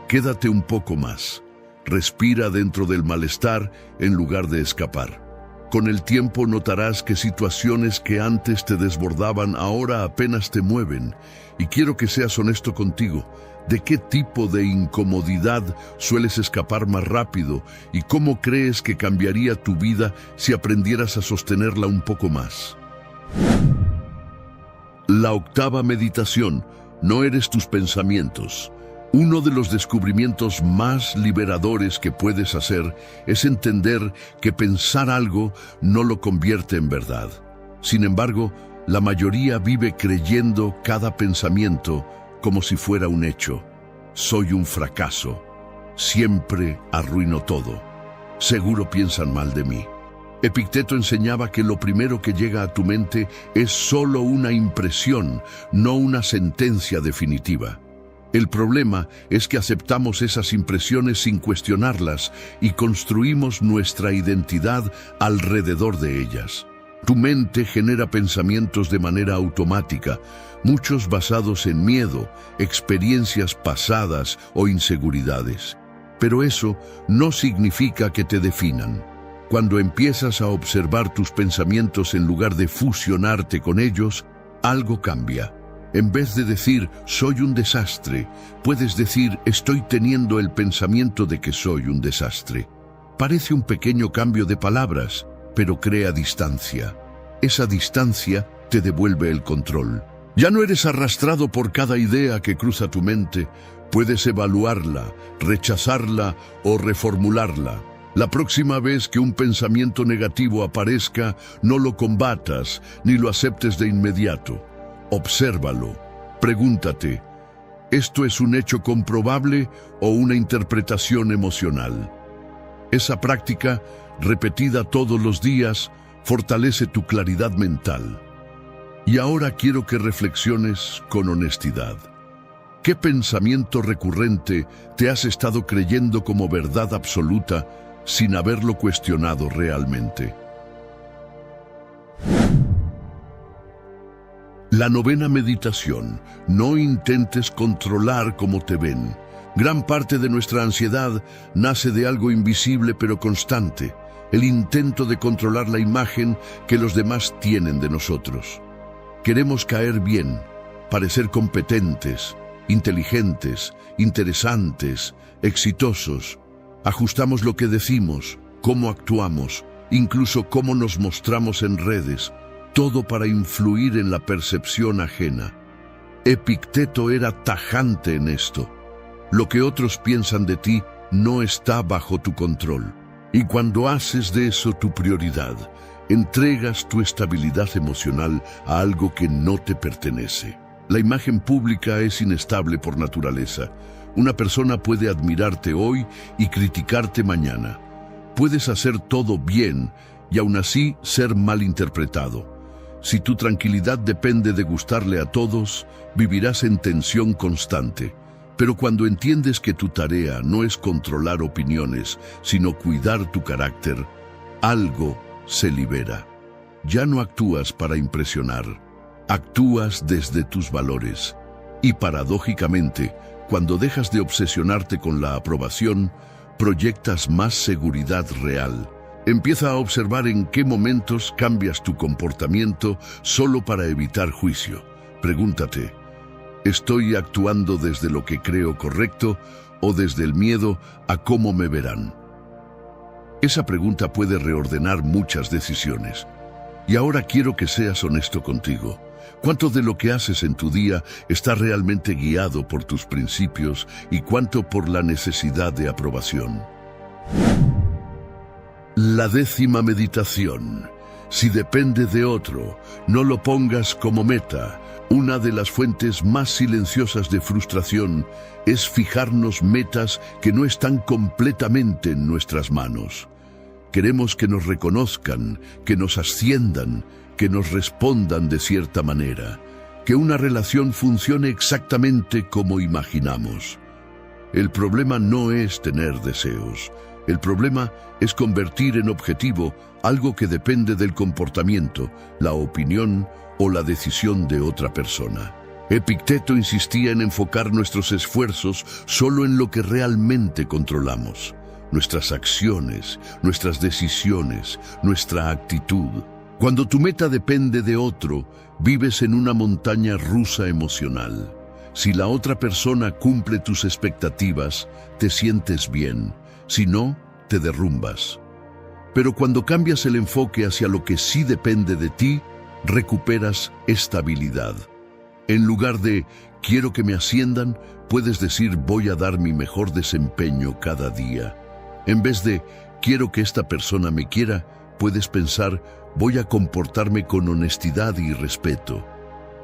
Quédate un poco más. Respira dentro del malestar en lugar de escapar. Con el tiempo notarás que situaciones que antes te desbordaban ahora apenas te mueven. Y quiero que seas honesto contigo. ¿De qué tipo de incomodidad sueles escapar más rápido y cómo crees que cambiaría tu vida si aprendieras a sostenerla un poco más? La octava meditación: no eres tus pensamientos. Uno de los descubrimientos más liberadores que puedes hacer es entender que pensar algo no lo convierte en verdad. Sin embargo, la mayoría vive creyendo cada pensamiento como si fuera un hecho. Soy un fracaso. Siempre arruino todo. Seguro piensan mal de mí. Epicteto enseñaba que lo primero que llega a tu mente es solo una impresión, no una sentencia definitiva. El problema es que aceptamos esas impresiones sin cuestionarlas y construimos nuestra identidad alrededor de ellas. Tu mente genera pensamientos de manera automática, muchos basados en miedo, experiencias pasadas o inseguridades. Pero eso no significa que te definan. Cuando empiezas a observar tus pensamientos en lugar de fusionarte con ellos, algo cambia. En vez de decir, soy un desastre, puedes decir, estoy teniendo el pensamiento de que soy un desastre. Parece un pequeño cambio de palabras, pero crea distancia. Esa distancia te devuelve el control. Ya no eres arrastrado por cada idea que cruza tu mente. Puedes evaluarla, rechazarla o reformularla. La próxima vez que un pensamiento negativo aparezca, no lo combatas ni lo aceptes de inmediato. Obsérvalo. Pregúntate, ¿esto es un hecho comprobable o una interpretación emocional? Esa práctica, repetida todos los días, fortalece tu claridad mental. Y ahora quiero que reflexiones con honestidad. ¿Qué pensamiento recurrente te has estado creyendo como verdad absoluta sin haberlo cuestionado realmente? La novena meditación. No intentes controlar cómo te ven. Gran parte de nuestra ansiedad nace de algo invisible pero constante, el intento de controlar la imagen que los demás tienen de nosotros. Queremos caer bien, parecer competentes, inteligentes, interesantes, exitosos. Ajustamos lo que decimos, cómo actuamos, incluso cómo nos mostramos en redes, todo para influir en la percepción ajena. Epicteto era tajante en esto. Lo que otros piensan de ti no está bajo tu control. Y cuando haces de eso tu prioridad, entregas tu estabilidad emocional a algo que no te pertenece. La imagen pública es inestable por naturaleza. Una persona puede admirarte hoy y criticarte mañana. Puedes hacer todo bien y aún así ser malinterpretado. Si tu tranquilidad depende de gustarle a todos, vivirás en tensión constante. Pero cuando entiendes que tu tarea no es controlar opiniones, sino cuidar tu carácter, algo se libera. Ya no actúas para impresionar, actúas desde tus valores. Y paradójicamente, cuando dejas de obsesionarte con la aprobación, proyectas más seguridad real. Empieza a observar en qué momentos cambias tu comportamiento solo para evitar juicio. Pregúntate, ¿estoy actuando desde lo que creo correcto o desde el miedo a cómo me verán? Esa pregunta puede reordenar muchas decisiones. Y ahora quiero que seas honesto contigo. ¿Cuánto de lo que haces en tu día está realmente guiado por tus principios y cuánto por la necesidad de aprobación? La 10ª meditación. Si depende de otro, no lo pongas como meta. Una de las fuentes más silenciosas de frustración es fijarnos metas que no están completamente en nuestras manos. Queremos que nos reconozcan, que nos asciendan, que nos respondan de cierta manera, que una relación funcione exactamente como imaginamos. El problema no es tener deseos. El problema es convertir en objetivo algo que depende del comportamiento, la opinión o la decisión de otra persona. Epicteto insistía en enfocar nuestros esfuerzos solo en lo que realmente controlamos. Nuestras acciones, nuestras decisiones, nuestra actitud. Cuando tu meta depende de otro, vives en una montaña rusa emocional. Si la otra persona cumple tus expectativas, te sientes bien. Si no, te derrumbas. Pero cuando cambias el enfoque hacia lo que sí depende de ti, recuperas estabilidad. En lugar de quiero que me asciendan, puedes decir voy a dar mi mejor desempeño cada día. En vez de quiero que esta persona me quiera, puedes pensar voy a comportarme con honestidad y respeto.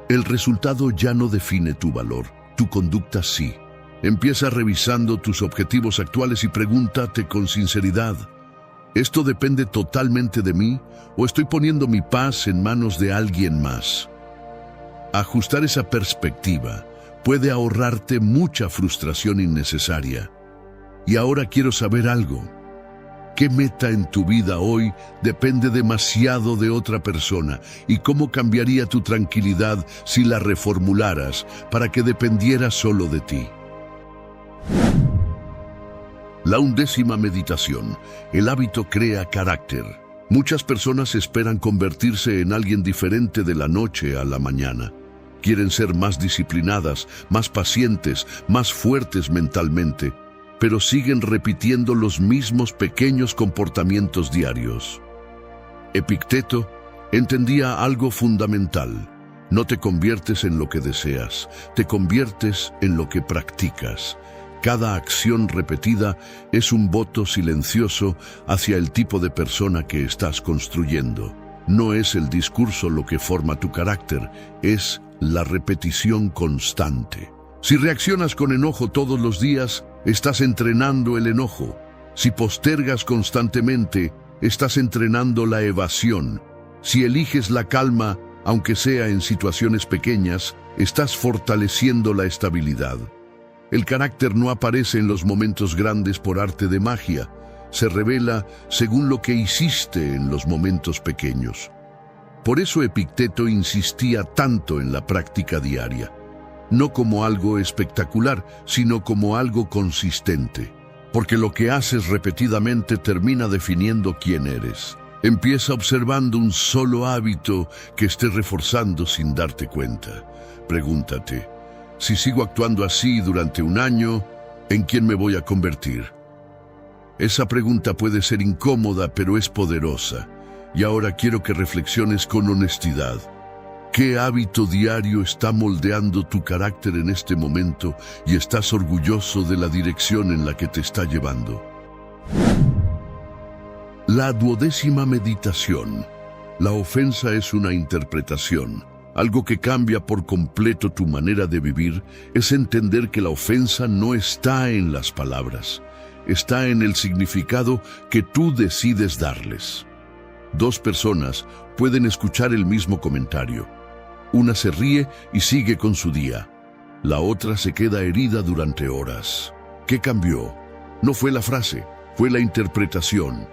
El resultado ya no define tu valor, tu conducta sí. Empieza revisando tus objetivos actuales y pregúntate con sinceridad, ¿esto depende totalmente de mí o estoy poniendo mi paz en manos de alguien más? Ajustar esa perspectiva puede ahorrarte mucha frustración innecesaria. Y ahora quiero saber algo. qué meta en tu vida hoy depende demasiado de otra persona y cómo cambiaría tu tranquilidad si la reformularas para que dependiera solo de ti. La 11ª meditación. El hábito crea carácter. Muchas personas esperan convertirse en alguien diferente de la noche a la mañana. Quieren ser más disciplinadas, más pacientes, más fuertes mentalmente, pero siguen repitiendo los mismos pequeños comportamientos diarios. Epicteto entendía algo fundamental. No te conviertes en lo que deseas, te conviertes en lo que practicas. Cada acción repetida es un voto silencioso hacia el tipo de persona que estás construyendo. No es el discurso lo que forma tu carácter, es la repetición constante. Si reaccionas con enojo todos los días, estás entrenando el enojo. Si postergas constantemente, estás entrenando la evasión. Si eliges la calma, aunque sea en situaciones pequeñas, estás fortaleciendo la estabilidad. El carácter no aparece en los momentos grandes por arte de magia, se revela según lo que hiciste en los momentos pequeños. Por eso Epicteto insistía tanto en la práctica diaria, no como algo espectacular, sino como algo consistente, porque lo que haces repetidamente termina definiendo quién eres. Empieza observando un solo hábito que estés reforzando sin darte cuenta. Pregúntate, si sigo actuando así durante un año, ¿en quién me voy a convertir? Esa pregunta puede ser incómoda, pero es poderosa. Y ahora quiero que reflexiones con honestidad. ¿Qué hábito diario está moldeando tu carácter en este momento y estás orgulloso de la dirección en la que te está llevando? La 12ª meditación. La ofensa es una interpretación. Algo que cambia por completo tu manera de vivir es entender que la ofensa no está en las palabras, está en el significado que tú decides darles. Dos personas pueden escuchar el mismo comentario. Una se ríe y sigue con su día. La otra se queda herida durante horas. ¿Qué cambió? No fue la frase, fue la interpretación.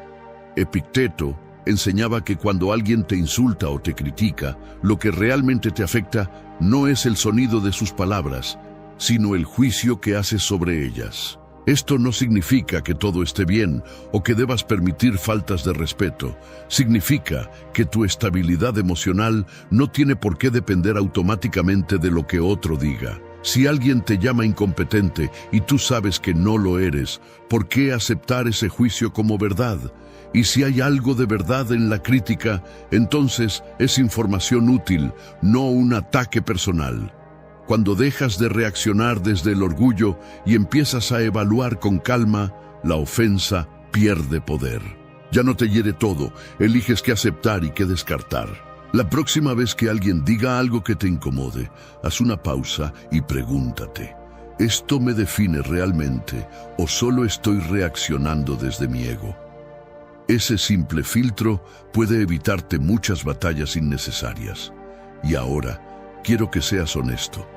Epicteto enseñaba que cuando alguien te insulta o te critica, lo que realmente te afecta no es el sonido de sus palabras, sino el juicio que haces sobre ellas. Esto no significa que todo esté bien o que debas permitir faltas de respeto. Significa que tu estabilidad emocional no tiene por qué depender automáticamente de lo que otro diga. Si alguien te llama incompetente y tú sabes que no lo eres, ¿por qué aceptar ese juicio como verdad? Y si hay algo de verdad en la crítica, entonces es información útil, no un ataque personal. Cuando dejas de reaccionar desde el orgullo y empiezas a evaluar con calma, la ofensa pierde poder. Ya no te hiere todo, eliges qué aceptar y qué descartar. La próxima vez que alguien diga algo que te incomode, haz una pausa y pregúntate, ¿esto me define realmente o solo estoy reaccionando desde mi ego? Ese simple filtro puede evitarte muchas batallas innecesarias. Y ahora, quiero que seas honesto.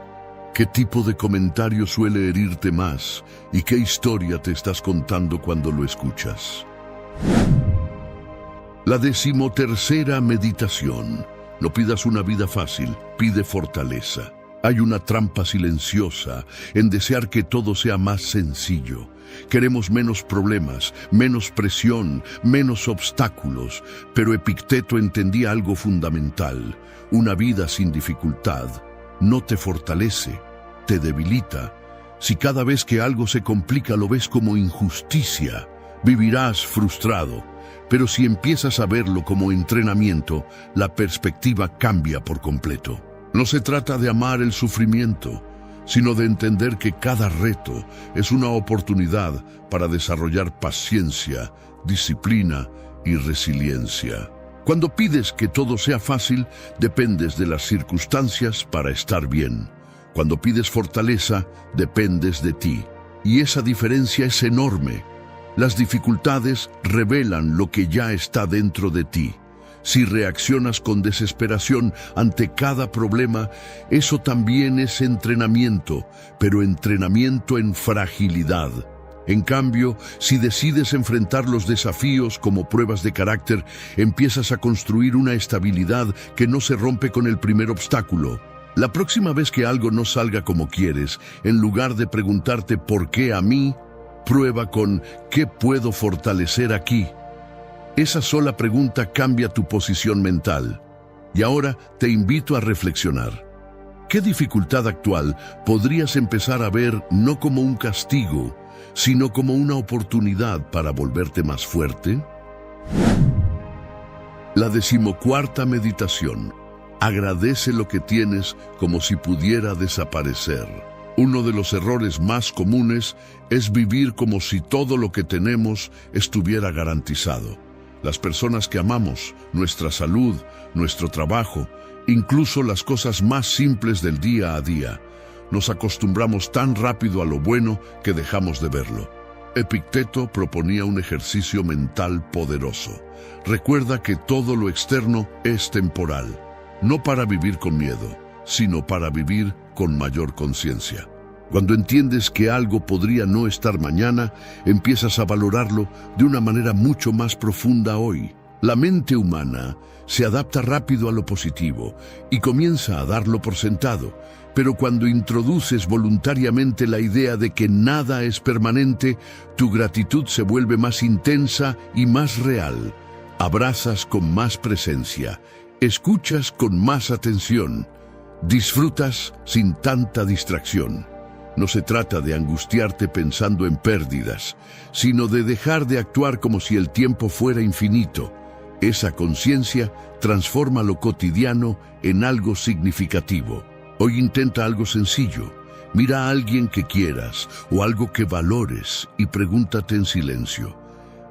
¿Qué tipo de comentario suele herirte más? ¿Y qué historia te estás contando cuando lo escuchas? La 13ª meditación. No pidas una vida fácil, pide fortaleza. Hay una trampa silenciosa en desear que todo sea más sencillo. Queremos menos problemas, menos presión, menos obstáculos, pero Epicteto entendía algo fundamental. Una vida sin dificultad no te fortalece, te debilita. Si cada vez que algo se complica lo ves como injusticia, vivirás frustrado. Pero si empiezas a verlo como entrenamiento, la perspectiva cambia por completo. No se trata de amar el sufrimiento, sino de entender que cada reto es una oportunidad para desarrollar paciencia, disciplina y resiliencia. Cuando pides que todo sea fácil, dependes de las circunstancias para estar bien. Cuando pides fortaleza, dependes de ti. Y esa diferencia es enorme. Las dificultades revelan lo que ya está dentro de ti. Si reaccionas con desesperación ante cada problema, eso también es entrenamiento, pero entrenamiento en fragilidad. En cambio, si decides enfrentar los desafíos como pruebas de carácter, empiezas a construir una estabilidad que no se rompe con el primer obstáculo. La próxima vez que algo no salga como quieres, en lugar de preguntarte ¿por qué a mí?, prueba con ¿qué puedo fortalecer aquí? Esa sola pregunta cambia tu posición mental. Y ahora te invito a reflexionar. ¿Qué dificultad actual podrías empezar a ver no como un castigo, sino como una oportunidad para volverte más fuerte? La 14ª meditación. Agradece lo que tienes como si pudiera desaparecer. Uno de los errores más comunes es vivir como si todo lo que tenemos estuviera garantizado. Las personas que amamos, nuestra salud, nuestro trabajo, incluso las cosas más simples del día a día. Nos acostumbramos tan rápido a lo bueno que dejamos de verlo. Epicteto proponía un ejercicio mental poderoso. Recuerda que todo lo externo es temporal, no para vivir con miedo, sino para vivir con mayor conciencia. Cuando entiendes que algo podría no estar mañana, empiezas a valorarlo de una manera mucho más profunda hoy. La mente humana se adapta rápido a lo positivo y comienza a darlo por sentado, pero cuando introduces voluntariamente la idea de que nada es permanente, tu gratitud se vuelve más intensa y más real. Abrazas con más presencia, escuchas con más atención, disfrutas sin tanta distracción. No se trata de angustiarte pensando en pérdidas, sino de dejar de actuar como si el tiempo fuera infinito. Esa conciencia transforma lo cotidiano en algo significativo. Hoy intenta algo sencillo. Mira a alguien que quieras o algo que valores y pregúntate en silencio: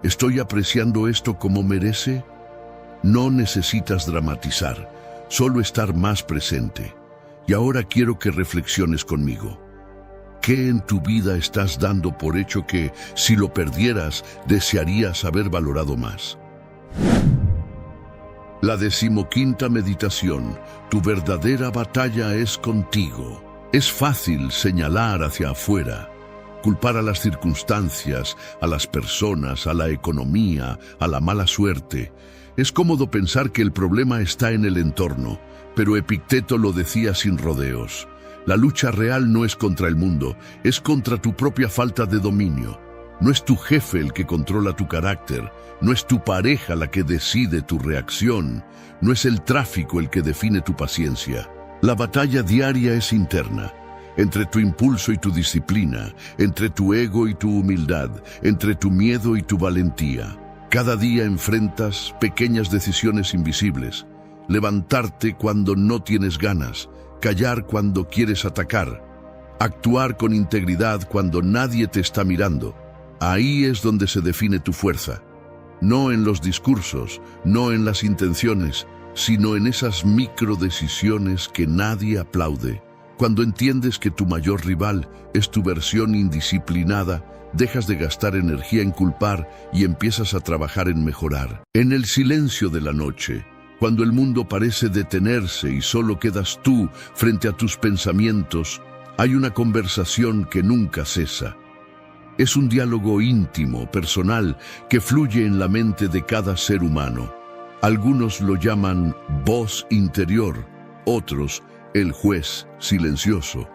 ¿estoy apreciando esto como merece? No necesitas dramatizar, solo estar más presente. Y ahora quiero que reflexiones conmigo. ¿Qué en tu vida estás dando por hecho que, si lo perdieras, desearías haber valorado más? La 15ª meditación. Tu verdadera batalla es contigo. Es fácil señalar hacia afuera, culpar a las circunstancias, a las personas, a la economía, a la mala suerte. Es cómodo pensar que el problema está en el entorno, pero Epicteto lo decía sin rodeos. La lucha real no es contra el mundo, es contra tu propia falta de dominio. No es tu jefe el que controla tu carácter, no es tu pareja la que decide tu reacción, no es el tráfico el que define tu paciencia. La batalla diaria es interna, entre tu impulso y tu disciplina, entre tu ego y tu humildad, entre tu miedo y tu valentía. Cada día enfrentas pequeñas decisiones invisibles: levantarte cuando no tienes ganas, callar cuando quieres atacar, actuar con integridad cuando nadie te está mirando. Ahí es donde se define tu fuerza. No en los discursos, no en las intenciones, sino en esas microdecisiones que nadie aplaude. Cuando entiendes que tu mayor rival es tu versión indisciplinada, dejas de gastar energía en culpar y empiezas a trabajar en mejorar. En el silencio de la noche, cuando el mundo parece detenerse y solo quedas tú frente a tus pensamientos, hay una conversación que nunca cesa. Es un diálogo íntimo, personal, que fluye en la mente de cada ser humano. Algunos lo llaman voz interior, otros el juez silencioso.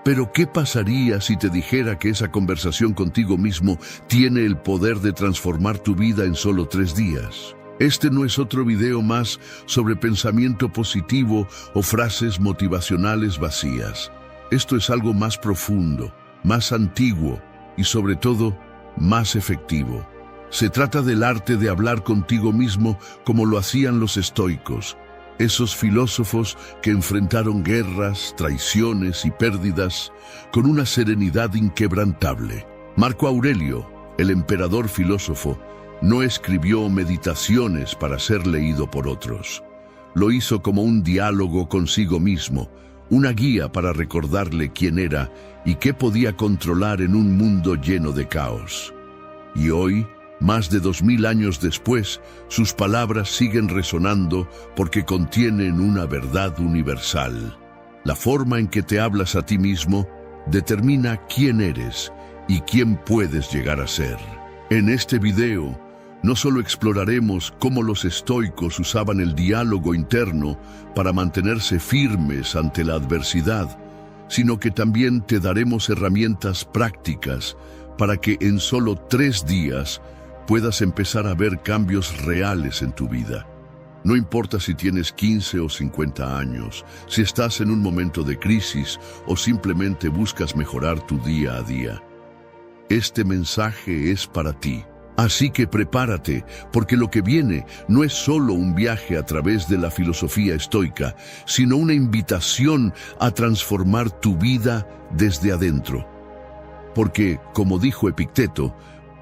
Pero ¿qué pasaría si te dijera que esa conversación contigo mismo tiene el poder de transformar tu vida en solo 3 días? Este no es otro video más sobre pensamiento positivo o frases motivacionales vacías. Esto es algo más profundo, más antiguo y sobre todo, más efectivo. Se trata del arte de hablar contigo mismo como lo hacían los estoicos, esos filósofos que enfrentaron guerras, traiciones y pérdidas con una serenidad inquebrantable. Marco Aurelio, el emperador filósofo, no escribió meditaciones para ser leído por otros. Lo hizo como un diálogo consigo mismo, una guía para recordarle quién era y qué podía controlar en un mundo lleno de caos. Y hoy, más de 2000 años después, sus palabras siguen resonando porque contienen una verdad universal. La forma en que te hablas a ti mismo determina quién eres y quién puedes llegar a ser. En este video, no solo exploraremos cómo los estoicos usaban el diálogo interno para mantenerse firmes ante la adversidad, sino que también te daremos herramientas prácticas para que en solo 3 días puedas empezar a ver cambios reales en tu vida. No importa si tienes 15 o 50 años, si estás en un momento de crisis o simplemente buscas mejorar tu día a día. Este mensaje es para ti. Así que prepárate, porque lo que viene no es solo un viaje a través de la filosofía estoica, sino una invitación a transformar tu vida desde adentro. Porque, como dijo Epicteto,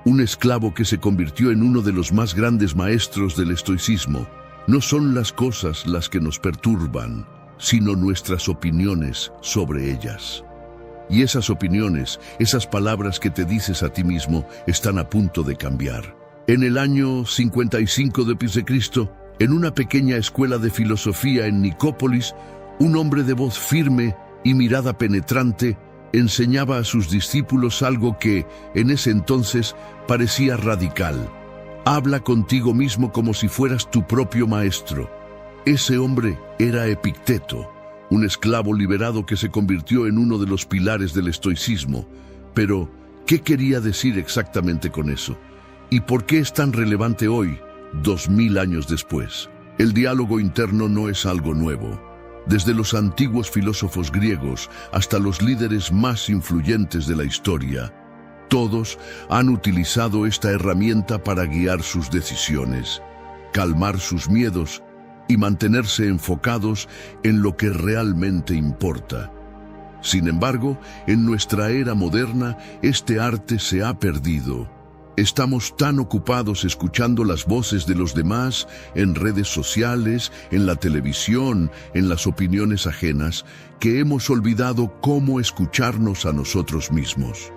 un esclavo que se convirtió en uno de los más grandes maestros del estoicismo, no son las cosas las que nos perturban, sino nuestras opiniones sobre ellas. Y esas opiniones, esas palabras que te dices a ti mismo, están a punto de cambiar. En el año 55 d.C., en una pequeña escuela de filosofía en Nicópolis, un hombre de voz firme y mirada penetrante enseñaba a sus discípulos algo que, en ese entonces, parecía radical. Habla contigo mismo como si fueras tu propio maestro. Ese hombre era Epicteto, un esclavo liberado que se convirtió en uno de los pilares del estoicismo. Pero, ¿qué quería decir exactamente con eso? ¿Y por qué es tan relevante hoy, 2000 años después? El diálogo interno no es algo nuevo. Desde los antiguos filósofos griegos hasta los líderes más influyentes de la historia, todos han utilizado esta herramienta para guiar sus decisiones, calmar sus miedos y mantenerse enfocados en lo que realmente importa. Sin embargo, en nuestra era moderna, este arte se ha perdido. Estamos tan ocupados escuchando las voces de los demás en redes sociales, en la televisión, en las opiniones ajenas, que hemos olvidado cómo escucharnos a nosotros mismos.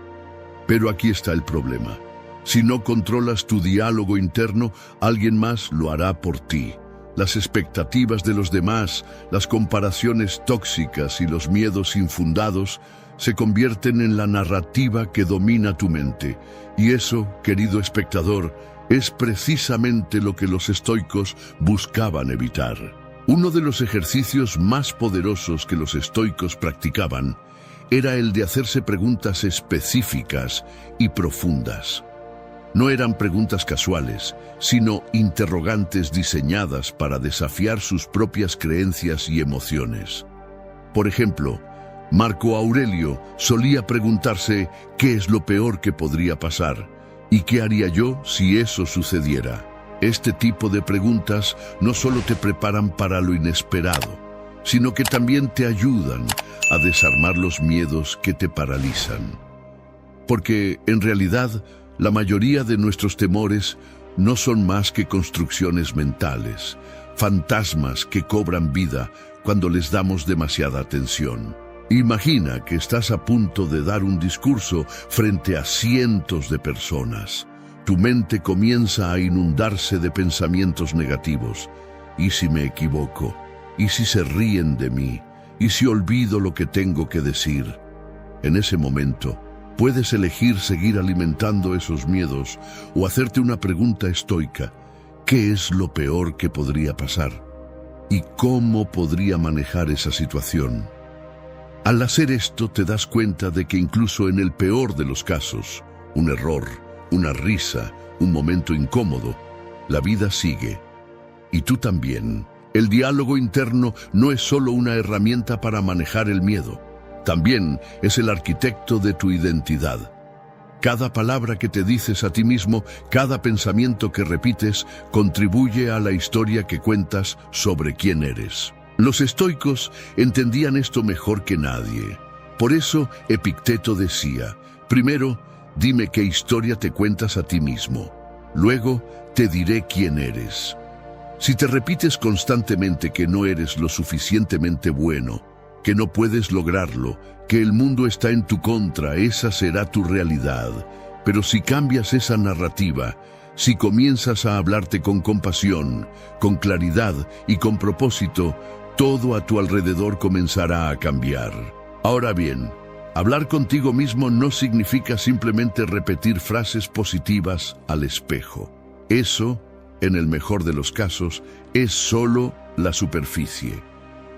Pero aquí está el problema. Si no controlas tu diálogo interno, alguien más lo hará por ti. Las expectativas de los demás, las comparaciones tóxicas y los miedos infundados se convierten en la narrativa que domina tu mente. Y eso, querido espectador, es precisamente lo que los estoicos buscaban evitar. Uno de los ejercicios más poderosos que los estoicos practicaban era el de hacerse preguntas específicas y profundas. No eran preguntas casuales, sino interrogantes diseñadas para desafiar sus propias creencias y emociones. Por ejemplo, Marco Aurelio solía preguntarse ¿qué es lo peor que podría pasar? ¿Y qué haría yo si eso sucediera? Este tipo de preguntas no solo te preparan para lo inesperado, sino que también te ayudan a desarmar los miedos que te paralizan. Porque, en realidad, la mayoría de nuestros temores no son más que construcciones mentales, fantasmas que cobran vida cuando les damos demasiada atención. Imagina que estás a punto de dar un discurso frente a cientos de personas. Tu mente comienza a inundarse de pensamientos negativos. ¿Y si me equivoco? ¿Y si se ríen de mí? ¿Y si olvido lo que tengo que decir? En ese momento, puedes elegir seguir alimentando esos miedos o hacerte una pregunta estoica. ¿Qué es lo peor que podría pasar? ¿Y cómo podría manejar esa situación? Al hacer esto te das cuenta de que incluso en el peor de los casos, un error, una risa, un momento incómodo, la vida sigue. Y tú también. El diálogo interno no es solo una herramienta para manejar el miedo, también es el arquitecto de tu identidad. Cada palabra que te dices a ti mismo, cada pensamiento que repites, contribuye a la historia que cuentas sobre quién eres. Los estoicos entendían esto mejor que nadie. Por eso Epicteto decía, primero, dime qué historia te cuentas a ti mismo. Luego, te diré quién eres. Si te repites constantemente que no eres lo suficientemente bueno, que no puedes lograrlo, que el mundo está en tu contra, esa será tu realidad. Pero si cambias esa narrativa, si comienzas a hablarte con compasión, con claridad y con propósito, todo a tu alrededor comenzará a cambiar. Ahora bien, Hablar contigo mismo no significa simplemente repetir frases positivas al espejo. Eso, en el mejor de los casos, es solo la superficie.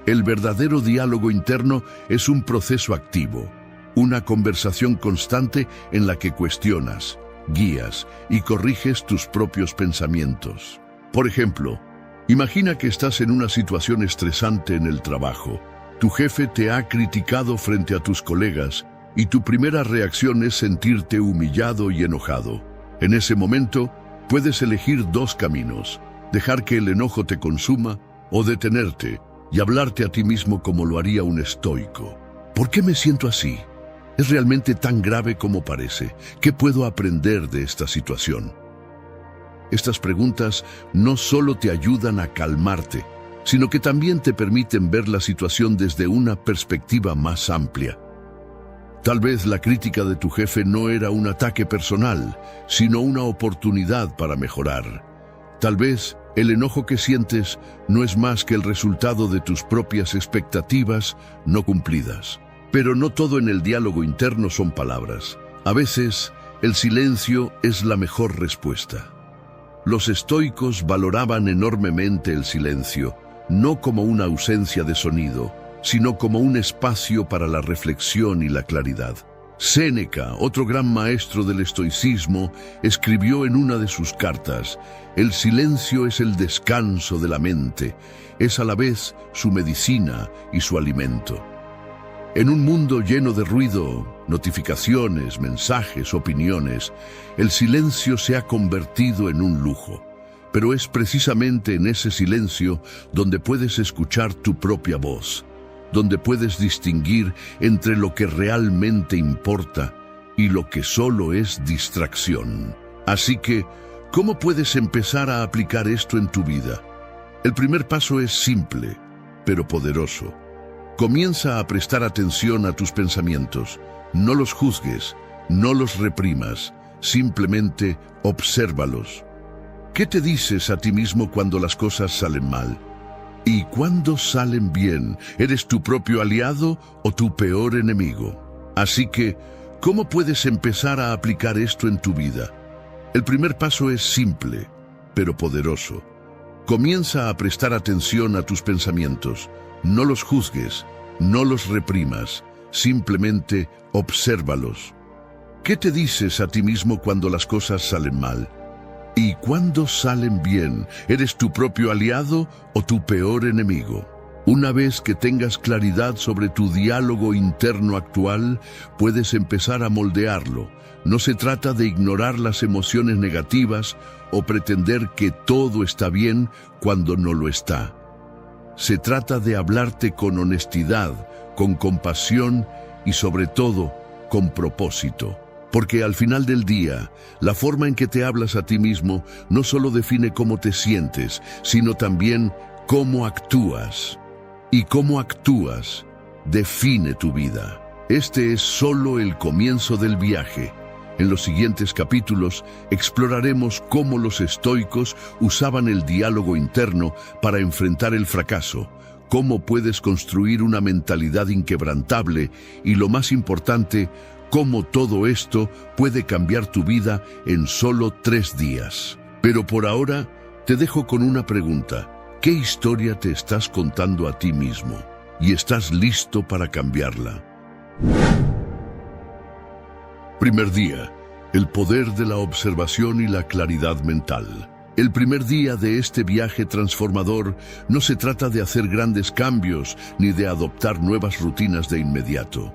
El verdadero diálogo interno es un proceso activo, una conversación constante en la que cuestionas, guías y corriges tus propios pensamientos. Por ejemplo, imagina que estás en una situación estresante en el trabajo. Tu jefe te ha criticado frente a tus colegas y tu primera reacción es sentirte humillado y enojado. En ese momento, puedes elegir dos caminos: dejar que el enojo te consuma o detenerte y hablarte a ti mismo como lo haría un estoico. ¿Por qué me siento así? ¿Es realmente tan grave como parece? ¿Qué puedo aprender de esta situación? Estas preguntas no solo te ayudan a calmarte, sino que también te permiten ver la situación desde una perspectiva más amplia. Tal vez la crítica de tu jefe no era un ataque personal, sino una oportunidad para mejorar. Tal vez el enojo que sientes no es más que el resultado de tus propias expectativas no cumplidas. Pero no todo en el diálogo interno son palabras. A veces, el silencio es la mejor respuesta. Los estoicos valoraban enormemente el silencio, no como una ausencia de sonido, sino como un espacio para la reflexión y la claridad. Séneca, otro gran maestro del estoicismo, escribió en una de sus cartas: «El silencio es el descanso de la mente, es a la vez su medicina y su alimento». En un mundo lleno de ruido, notificaciones, mensajes, opiniones, el silencio se ha convertido en un lujo. Pero es precisamente en ese silencio donde puedes escuchar tu propia voz, donde puedes distinguir entre lo que realmente importa y lo que solo es distracción. Así que, ¿cómo puedes empezar a aplicar esto en tu vida? El primer paso es simple, pero poderoso. Comienza a prestar atención a tus pensamientos. No los juzgues, no los reprimas, simplemente obsérvalos. ¿Qué te dices a ti mismo cuando las cosas salen mal? ¿Y cuando salen bien? ¿Eres tu propio aliado o tu peor enemigo? Así que, ¿cómo puedes empezar a aplicar esto en tu vida? El primer paso es simple, pero poderoso. Comienza a prestar atención a tus pensamientos. No los juzgues, no los reprimas, simplemente obsérvalos. ¿Qué te dices a ti mismo cuando las cosas salen mal? ¿Y cuando salen bien? ¿Eres tu propio aliado o tu peor enemigo? Una vez que tengas claridad sobre tu diálogo interno actual, puedes empezar a moldearlo. No se trata de ignorar las emociones negativas o pretender que todo está bien cuando no lo está. Se trata de hablarte con honestidad, con compasión y sobre todo, con propósito. Porque al final del día, la forma en que te hablas a ti mismo no solo define cómo te sientes, sino también cómo actúas. Y cómo actúas define tu vida. Este es solo el comienzo del viaje. En los siguientes capítulos exploraremos cómo los estoicos usaban el diálogo interno para enfrentar el fracaso, cómo puedes construir una mentalidad inquebrantable y, lo más importante, cómo todo esto puede cambiar tu vida en solo 3 días. Pero por ahora, te dejo con una pregunta. ¿Qué historia te estás contando a ti mismo? ¿Y estás listo para cambiarla? Primer día, el poder de la observación y la claridad mental. El primer día de este viaje transformador no se trata de hacer grandes cambios ni de adoptar nuevas rutinas de inmediato.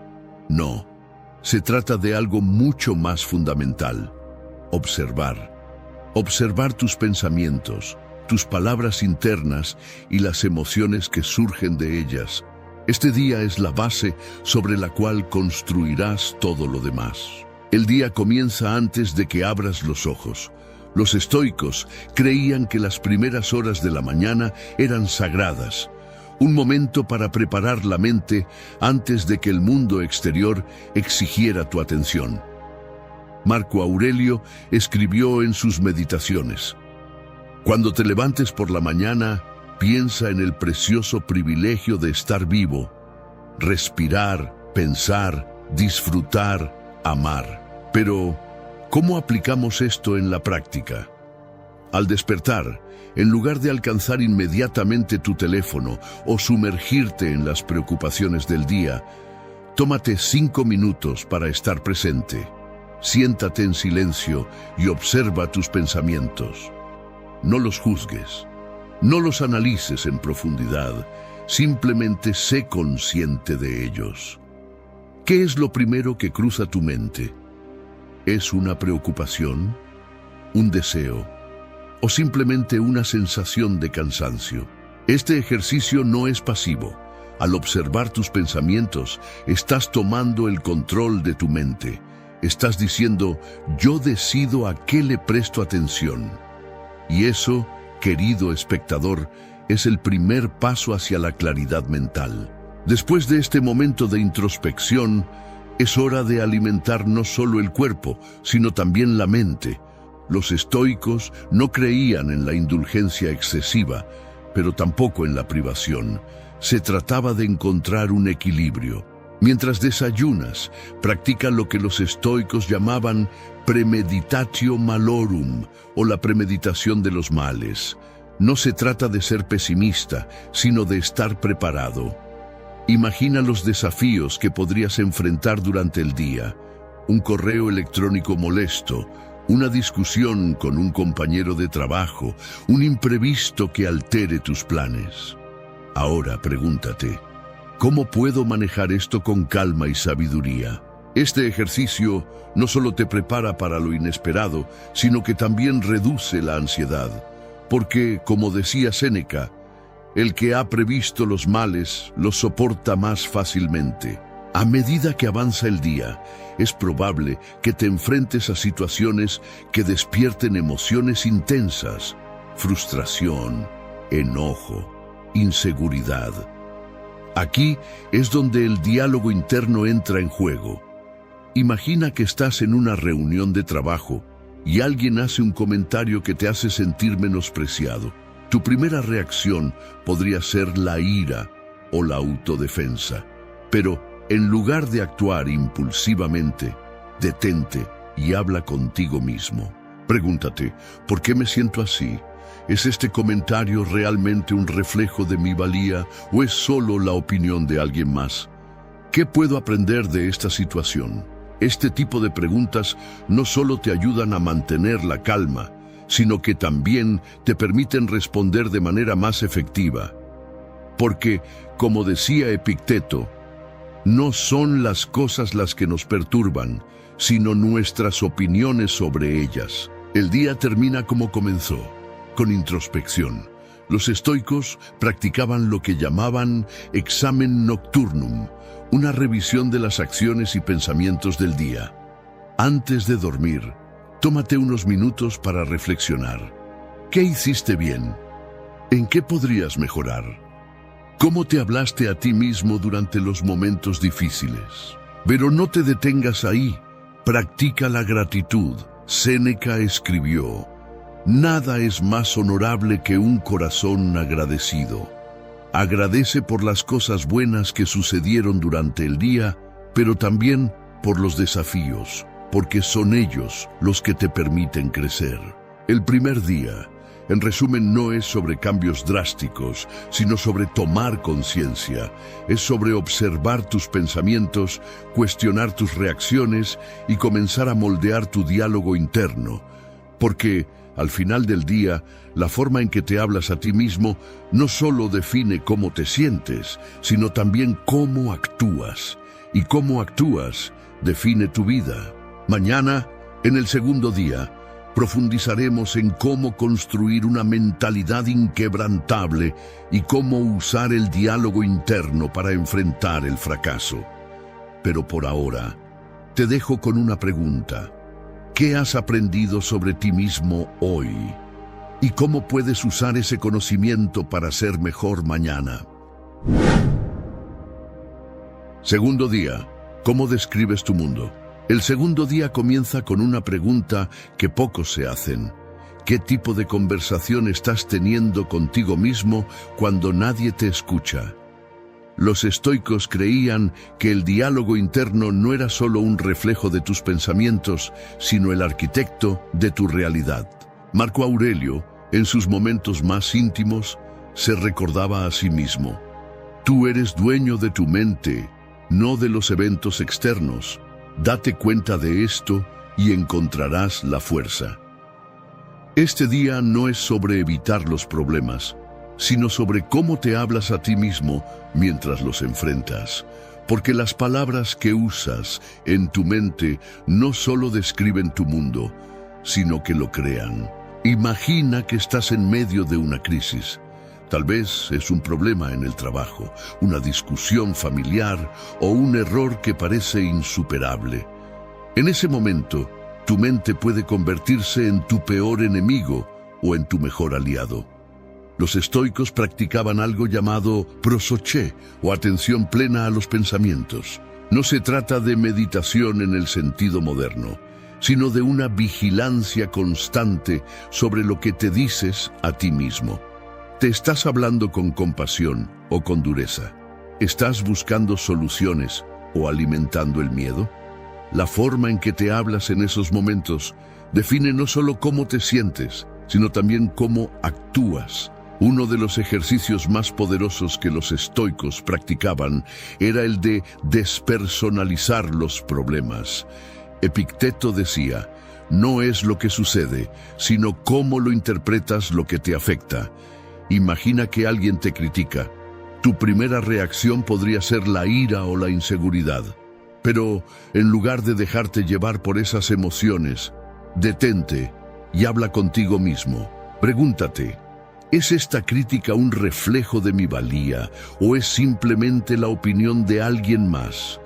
No, se trata de algo mucho más fundamental: observar. Observar tus pensamientos, tus palabras internas y las emociones que surgen de ellas. Este día es la base sobre la cual construirás todo lo demás. El día comienza antes de que abras los ojos. Los estoicos creían que las primeras horas de la mañana eran sagradas, un momento para preparar la mente antes de que el mundo exterior exigiera tu atención. Marco Aurelio escribió en sus meditaciones: «Cuando te levantes por la mañana, piensa en el precioso privilegio de estar vivo, respirar, pensar, disfrutar, amar. Pero, ¿cómo aplicamos esto en la práctica? Al despertar, en lugar de alcanzar inmediatamente tu teléfono o sumergirte en las preocupaciones del día, tómate 5 minutos para estar presente. Siéntate en silencio y observa tus pensamientos. No los juzgues, no los analices en profundidad, simplemente sé consciente de ellos. ¿Qué es lo primero que cruza tu mente? ¿Es una preocupación? ¿Un deseo? ¿O simplemente una sensación de cansancio? Este ejercicio no es pasivo. Al observar tus pensamientos, estás tomando el control de tu mente. Estás diciendo, yo decido a qué le presto atención. Y eso, querido espectador, es el primer paso hacia la claridad mental. Después de este momento de introspección, es hora de alimentar no solo el cuerpo, sino también la mente. Los estoicos no creían en la indulgencia excesiva, pero tampoco en la privación. Se trataba de encontrar un equilibrio. Mientras desayunas, practica lo que los estoicos llamaban premeditatio malorum, o la premeditación de los males. No se trata de ser pesimista, sino de estar preparado. Imagina los desafíos que podrías enfrentar durante el día. Un correo electrónico molesto, una discusión con un compañero de trabajo, un imprevisto que altere tus planes. Ahora pregúntate, ¿cómo puedo manejar esto con calma y sabiduría? Este ejercicio no solo te prepara para lo inesperado, sino que también reduce la ansiedad. Porque, como decía Séneca, el que ha previsto los males los soporta más fácilmente. A medida que avanza el día, es probable que te enfrentes a situaciones que despierten emociones intensas, frustración, enojo, inseguridad. Aquí es donde el diálogo interno entra en juego. Imagina que estás en una reunión de trabajo y alguien hace un comentario que te hace sentir menospreciado. Tu primera reacción podría ser la ira o la autodefensa. Pero en lugar de actuar impulsivamente, detente y habla contigo mismo. Pregúntate, ¿por qué me siento así? ¿Es este comentario realmente un reflejo de mi valía o es solo la opinión de alguien más? ¿Qué puedo aprender de esta situación? Este tipo de preguntas no solo te ayudan a mantener la calma, sino que también te permiten responder de manera más efectiva. Porque, como decía Epicteto, no son las cosas las que nos perturban, sino nuestras opiniones sobre ellas. El día termina como comenzó, con introspección. Los estoicos practicaban lo que llamaban examen nocturnum, una revisión de las acciones y pensamientos del día. Antes de dormir, tómate unos minutos para reflexionar. ¿Qué hiciste bien? ¿En qué podrías mejorar? ¿Cómo te hablaste a ti mismo durante los momentos difíciles? Pero no te detengas ahí. Practica la gratitud. Séneca escribió, nada es más honorable que un corazón agradecido. Agradece por las cosas buenas que sucedieron durante el día, pero también por los desafíos, porque son ellos los que te permiten crecer. El primer día, en resumen, no es sobre cambios drásticos, sino sobre tomar conciencia. Es sobre observar tus pensamientos, cuestionar tus reacciones y comenzar a moldear tu diálogo interno. Porque, al final del día, la forma en que te hablas a ti mismo no solo define cómo te sientes, sino también cómo actúas. Y cómo actúas define tu vida. Mañana, en el segundo día, profundizaremos en cómo construir una mentalidad inquebrantable y cómo usar el diálogo interno para enfrentar el fracaso. Pero por ahora, te dejo con una pregunta. ¿Qué has aprendido sobre ti mismo hoy? ¿Y cómo puedes usar ese conocimiento para ser mejor mañana? Segundo día, ¿cómo describes tu mundo? El segundo día comienza con una pregunta que pocos se hacen. ¿Qué tipo de conversación estás teniendo contigo mismo cuando nadie te escucha? Los estoicos creían que el diálogo interno no era solo un reflejo de tus pensamientos, sino el arquitecto de tu realidad. Marco Aurelio, en sus momentos más íntimos, se recordaba a sí mismo: tú eres dueño de tu mente, no de los eventos externos. Date cuenta de esto y encontrarás la fuerza. Este día no es sobre evitar los problemas, sino sobre cómo te hablas a ti mismo mientras los enfrentas. Porque las palabras que usas en tu mente no solo describen tu mundo, sino que lo crean. Imagina que estás en medio de una crisis. Tal vez es un problema en el trabajo, una discusión familiar o un error que parece insuperable. En ese momento, tu mente puede convertirse en tu peor enemigo o en tu mejor aliado. Los estoicos practicaban algo llamado prosoché, o atención plena a los pensamientos. No se trata de meditación en el sentido moderno, sino de una vigilancia constante sobre lo que te dices a ti mismo. ¿Te estás hablando con compasión o con dureza? ¿Estás buscando soluciones o alimentando el miedo? La forma en que te hablas en esos momentos define no solo cómo te sientes, sino también cómo actúas. Uno de los ejercicios más poderosos que los estoicos practicaban era el de despersonalizar los problemas. Epicteto decía: no es lo que sucede, sino cómo lo interpretas lo que te afecta. Imagina que alguien te critica. Tu primera reacción podría ser la ira o la inseguridad. Pero en lugar de dejarte llevar por esas emociones, detente y habla contigo mismo. Pregúntate: ¿es esta crítica un reflejo de mi valía o es simplemente la opinión de alguien más?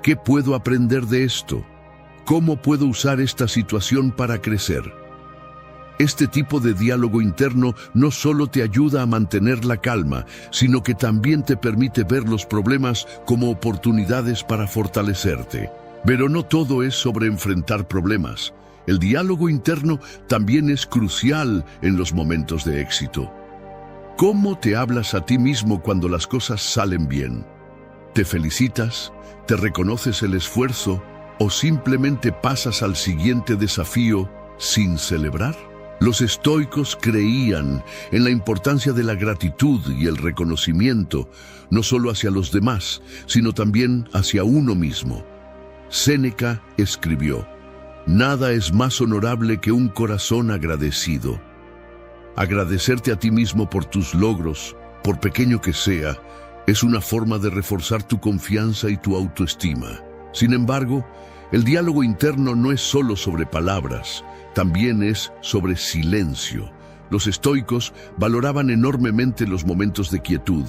¿Qué puedo aprender de esto? ¿Cómo puedo usar esta situación para crecer? Este tipo de diálogo interno no solo te ayuda a mantener la calma, sino que también te permite ver los problemas como oportunidades para fortalecerte. Pero no todo es sobre enfrentar problemas. El diálogo interno también es crucial en los momentos de éxito. ¿Cómo te hablas a ti mismo cuando las cosas salen bien? ¿Te felicitas? ¿Te reconoces el esfuerzo? ¿O simplemente pasas al siguiente desafío sin celebrar? Los estoicos creían en la importancia de la gratitud y el reconocimiento, no solo hacia los demás, sino también hacia uno mismo. Séneca escribió: nada es más honorable que un corazón agradecido. Agradecerte a ti mismo por tus logros, por pequeño que sea, es una forma de reforzar tu confianza y tu autoestima. Sin embargo, el diálogo interno no es solo sobre palabras, también es sobre silencio. Los estoicos valoraban enormemente los momentos de quietud,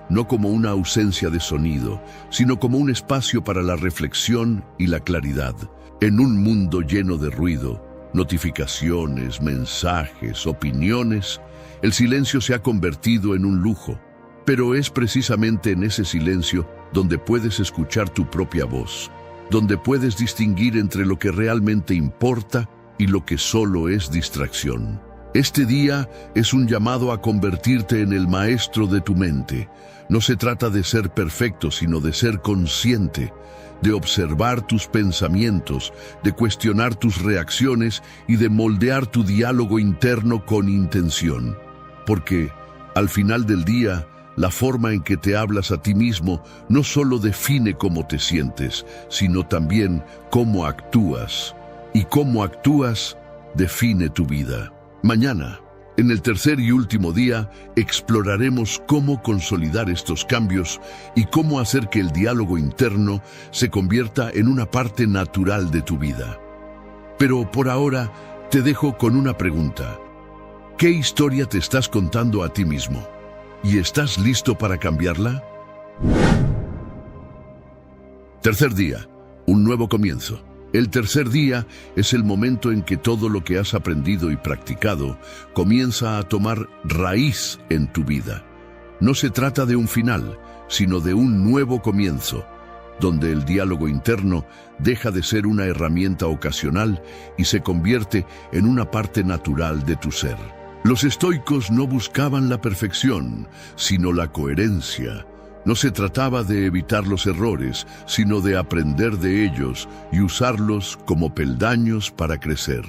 no como una ausencia de sonido, sino como un espacio para la reflexión y la claridad. En un mundo lleno de ruido, notificaciones, mensajes, opiniones, el silencio se ha convertido en un lujo. Pero es precisamente en ese silencio donde puedes escuchar tu propia voz, donde puedes distinguir entre lo que realmente importa y lo que solo es distracción. Este día es un llamado a convertirte en el maestro de tu mente. No se trata de ser perfecto, sino de ser consciente, de observar tus pensamientos, de cuestionar tus reacciones y de moldear tu diálogo interno con intención. Porque, al final del día, la forma en que te hablas a ti mismo no solo define cómo te sientes, sino también cómo actúas. Y cómo actúas define tu vida. Mañana, en el tercer y último día, exploraremos cómo consolidar estos cambios y cómo hacer que el diálogo interno se convierta en una parte natural de tu vida. Pero por ahora, te dejo con una pregunta. ¿Qué historia te estás contando a ti mismo? ¿Y estás listo para cambiarla? Tercer día, un nuevo comienzo. El tercer día es el momento en que todo lo que has aprendido y practicado comienza a tomar raíz en tu vida. No se trata de un final, sino de un nuevo comienzo, donde el diálogo interno deja de ser una herramienta ocasional y se convierte en una parte natural de tu ser. Los estoicos no buscaban la perfección, sino la coherencia. No se trataba de evitar los errores, sino de aprender de ellos y usarlos como peldaños para crecer.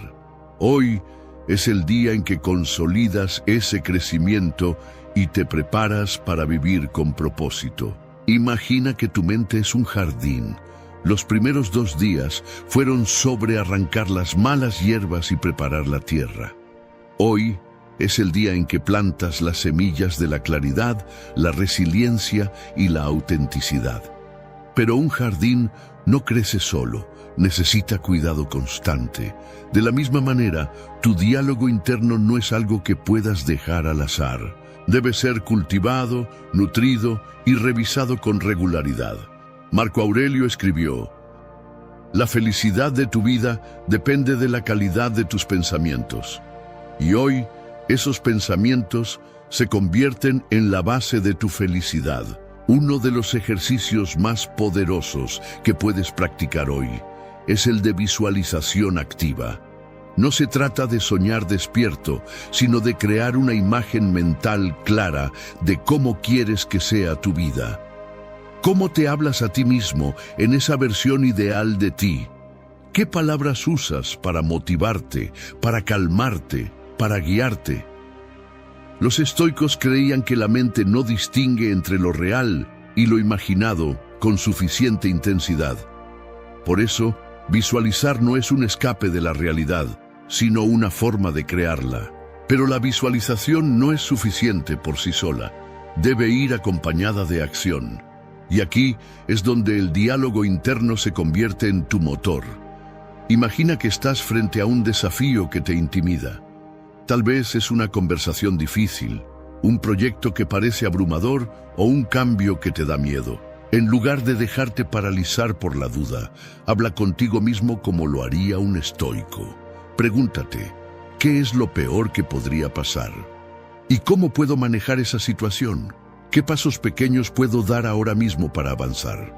Hoy es el día en que consolidas ese crecimiento y te preparas para vivir con propósito. Imagina que tu mente es un jardín. Los primeros 2 días fueron sobre arrancar las malas hierbas y preparar la tierra. Hoy es el día en que plantas las semillas de la claridad, la resiliencia y la autenticidad. Pero un jardín no crece solo, necesita cuidado constante. De la misma manera, tu diálogo interno no es algo que puedas dejar al azar. Debe ser cultivado, nutrido y revisado con regularidad. Marco Aurelio escribió: "La felicidad de tu vida depende de la calidad de tus pensamientos". Y hoy, esos pensamientos se convierten en la base de tu felicidad. Uno de los ejercicios más poderosos que puedes practicar hoy es el de visualización activa. No se trata de soñar despierto, sino de crear una imagen mental clara de cómo quieres que sea tu vida. ¿Cómo te hablas a ti mismo en esa versión ideal de ti? ¿Qué palabras usas para motivarte, para calmarte, para guiarte? Los estoicos creían que la mente no distingue entre lo real y lo imaginado con suficiente intensidad. Por eso, visualizar no es un escape de la realidad, sino una forma de crearla. Pero la visualización no es suficiente por sí sola, debe ir acompañada de acción. Y aquí es donde el diálogo interno se convierte en tu motor. Imagina que estás frente a un desafío que te intimida. Tal vez es una conversación difícil, un proyecto que parece abrumador o un cambio que te da miedo. En lugar de dejarte paralizar por la duda, habla contigo mismo como lo haría un estoico. Pregúntate, ¿qué es lo peor que podría pasar? ¿Y cómo puedo manejar esa situación? ¿Qué pasos pequeños puedo dar ahora mismo para avanzar?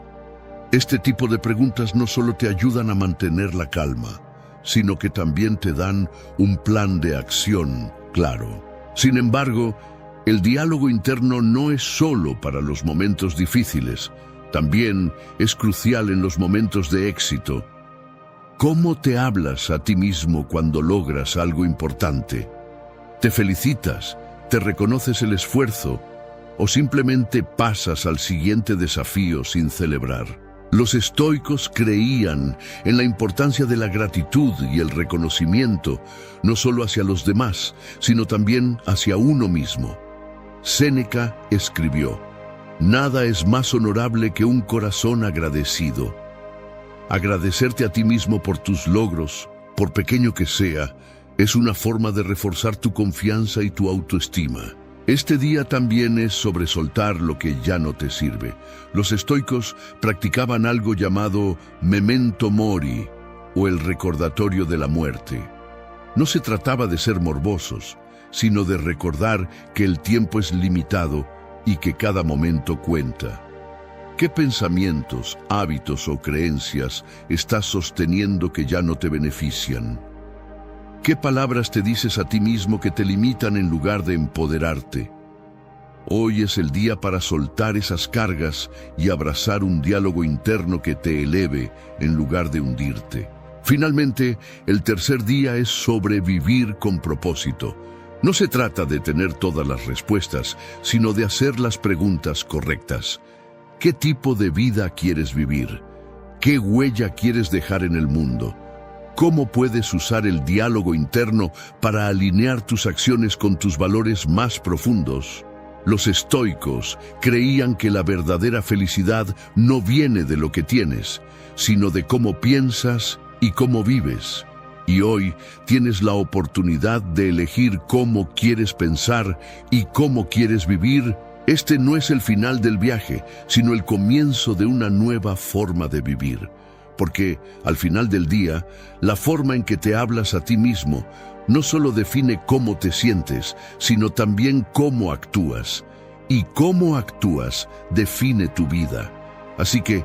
Este tipo de preguntas no solo te ayudan a mantener la calma, sino que también te dan un plan de acción claro. Sin embargo, el diálogo interno no es solo para los momentos difíciles, también es crucial en los momentos de éxito. ¿Cómo te hablas a ti mismo cuando logras algo importante? ¿Te felicitas? ¿Te reconoces el esfuerzo? ¿O simplemente pasas al siguiente desafío sin celebrar? Los estoicos creían en la importancia de la gratitud y el reconocimiento, no solo hacia los demás, sino también hacia uno mismo. Séneca escribió: "Nada es más honorable que un corazón agradecido". Agradecerte a ti mismo por tus logros, por pequeño que sea, es una forma de reforzar tu confianza y tu autoestima. Este día también es sobre soltar lo que ya no te sirve. Los estoicos practicaban algo llamado memento mori, o el recordatorio de la muerte. No se trataba de ser morbosos, sino de recordar que el tiempo es limitado y que cada momento cuenta. ¿Qué pensamientos, hábitos o creencias estás sosteniendo que ya no te benefician? ¿Qué palabras te dices a ti mismo que te limitan en lugar de empoderarte? Hoy es el día para soltar esas cargas y abrazar un diálogo interno que te eleve en lugar de hundirte. Finalmente, el tercer día es sobrevivir con propósito. No se trata de tener todas las respuestas, sino de hacer las preguntas correctas. ¿Qué tipo de vida quieres vivir? ¿Qué huella quieres dejar en el mundo? ¿Cómo puedes usar el diálogo interno para alinear tus acciones con tus valores más profundos? Los estoicos creían que la verdadera felicidad no viene de lo que tienes, sino de cómo piensas y cómo vives. Y hoy tienes la oportunidad de elegir cómo quieres pensar y cómo quieres vivir. Este no es el final del viaje, sino el comienzo de una nueva forma de vivir. Porque, al final del día, la forma en que te hablas a ti mismo no solo define cómo te sientes, sino también cómo actúas. Y cómo actúas define tu vida. Así que,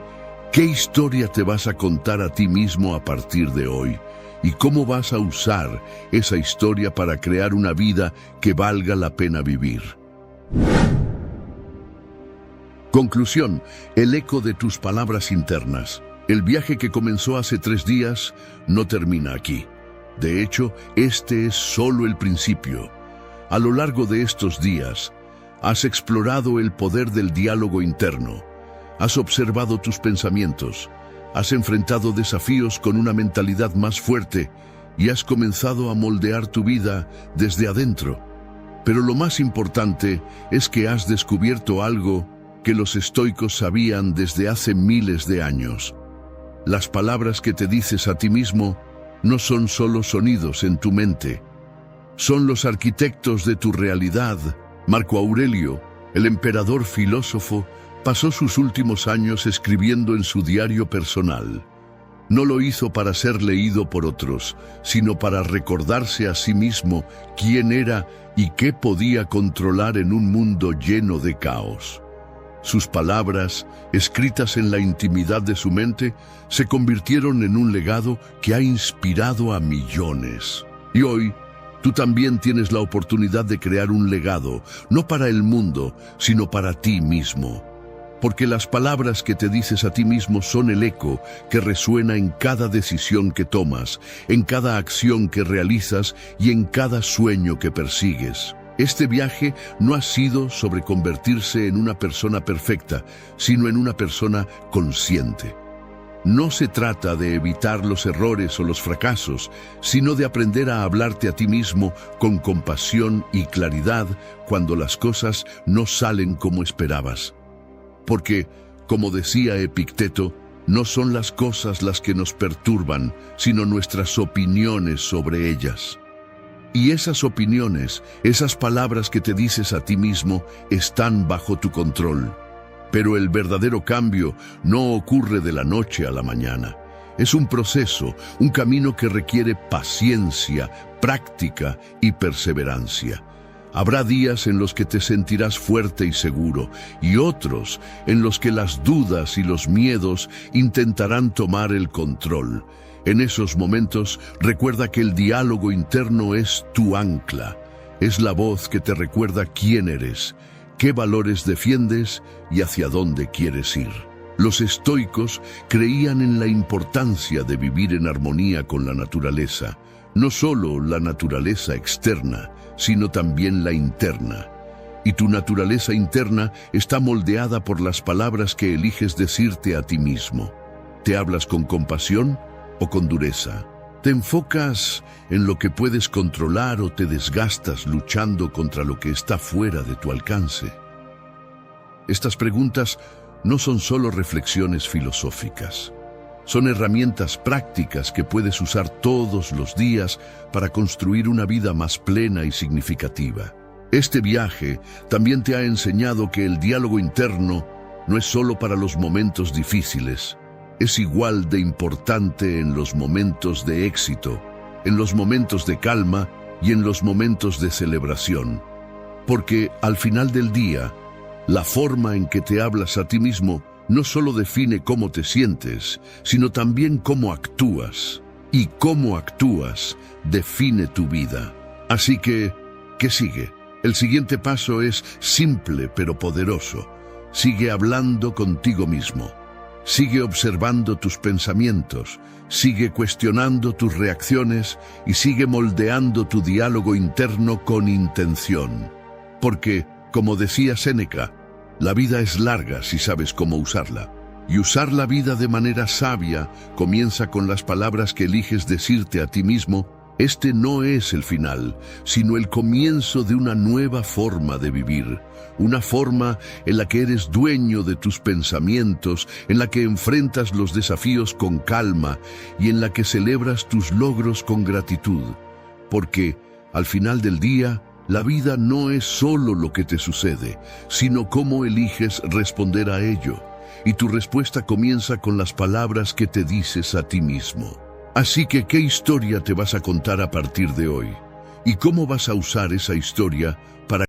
¿qué historia te vas a contar a ti mismo a partir de hoy? ¿Y cómo vas a usar esa historia para crear una vida que valga la pena vivir? Conclusión, el eco de tus palabras internas. El viaje que comenzó hace 3 días no termina aquí. De hecho, este es solo el principio. A lo largo de estos días, has explorado el poder del diálogo interno. Has observado tus pensamientos. Has enfrentado desafíos con una mentalidad más fuerte y has comenzado a moldear tu vida desde adentro. Pero lo más importante es que has descubierto algo que los estoicos sabían desde hace miles de años. Las palabras que te dices a ti mismo no son solo sonidos en tu mente. Son los arquitectos de tu realidad. Marco Aurelio, el emperador filósofo, pasó sus últimos años escribiendo en su diario personal. No lo hizo para ser leído por otros, sino para recordarse a sí mismo quién era y qué podía controlar en un mundo lleno de caos. Sus palabras, escritas en la intimidad de su mente, se convirtieron en un legado que ha inspirado a millones. Y hoy, tú también tienes la oportunidad de crear un legado, no para el mundo, sino para ti mismo. Porque las palabras que te dices a ti mismo son el eco que resuena en cada decisión que tomas, en cada acción que realizas y en cada sueño que persigues. Este viaje no ha sido sobre convertirse en una persona perfecta, sino en una persona consciente. No se trata de evitar los errores o los fracasos, sino de aprender a hablarte a ti mismo con compasión y claridad cuando las cosas no salen como esperabas. Porque, como decía Epicteto, no son las cosas las que nos perturban, sino nuestras opiniones sobre ellas. Y esas opiniones, esas palabras que te dices a ti mismo, están bajo tu control. Pero el verdadero cambio no ocurre de la noche a la mañana. Es un proceso, un camino que requiere paciencia, práctica y perseverancia. Habrá días en los que te sentirás fuerte y seguro, y otros en los que las dudas y los miedos intentarán tomar el control. En esos momentos, recuerda que el diálogo interno es tu ancla. Es la voz que te recuerda quién eres, qué valores defiendes y hacia dónde quieres ir. Los estoicos creían en la importancia de vivir en armonía con la naturaleza, no solo la naturaleza externa, sino también la interna. Y tu naturaleza interna está moldeada por las palabras que eliges decirte a ti mismo. ¿Te hablas con compasión o con dureza? ¿Te enfocas en lo que puedes controlar o te desgastas luchando contra lo que está fuera de tu alcance? Estas preguntas no son solo reflexiones filosóficas. Son herramientas prácticas que puedes usar todos los días para construir una vida más plena y significativa. Este viaje también te ha enseñado que el diálogo interno no es solo para los momentos difíciles. Es igual de importante en los momentos de éxito, en los momentos de calma y en los momentos de celebración. Porque al final del día, la forma en que te hablas a ti mismo no solo define cómo te sientes, sino también cómo actúas. Y cómo actúas define tu vida. Así que, ¿qué sigue? El siguiente paso es simple pero poderoso. Sigue hablando contigo mismo. Sigue observando tus pensamientos. Sigue cuestionando tus reacciones y sigue moldeando tu diálogo interno con intención. Porque, como decía Séneca, la vida es larga si sabes cómo usarla. Y usar la vida de manera sabia comienza con las palabras que eliges decirte a ti mismo. Este no es el final, sino el comienzo de una nueva forma de vivir. Una forma en la que eres dueño de tus pensamientos, en la que enfrentas los desafíos con calma y en la que celebras tus logros con gratitud. Porque, al final del día, la vida no es solo lo que te sucede, sino cómo eliges responder a ello. Y tu respuesta comienza con las palabras que te dices a ti mismo. Así que, ¿qué historia te vas a contar a partir de hoy? ¿Y cómo vas a usar esa historia para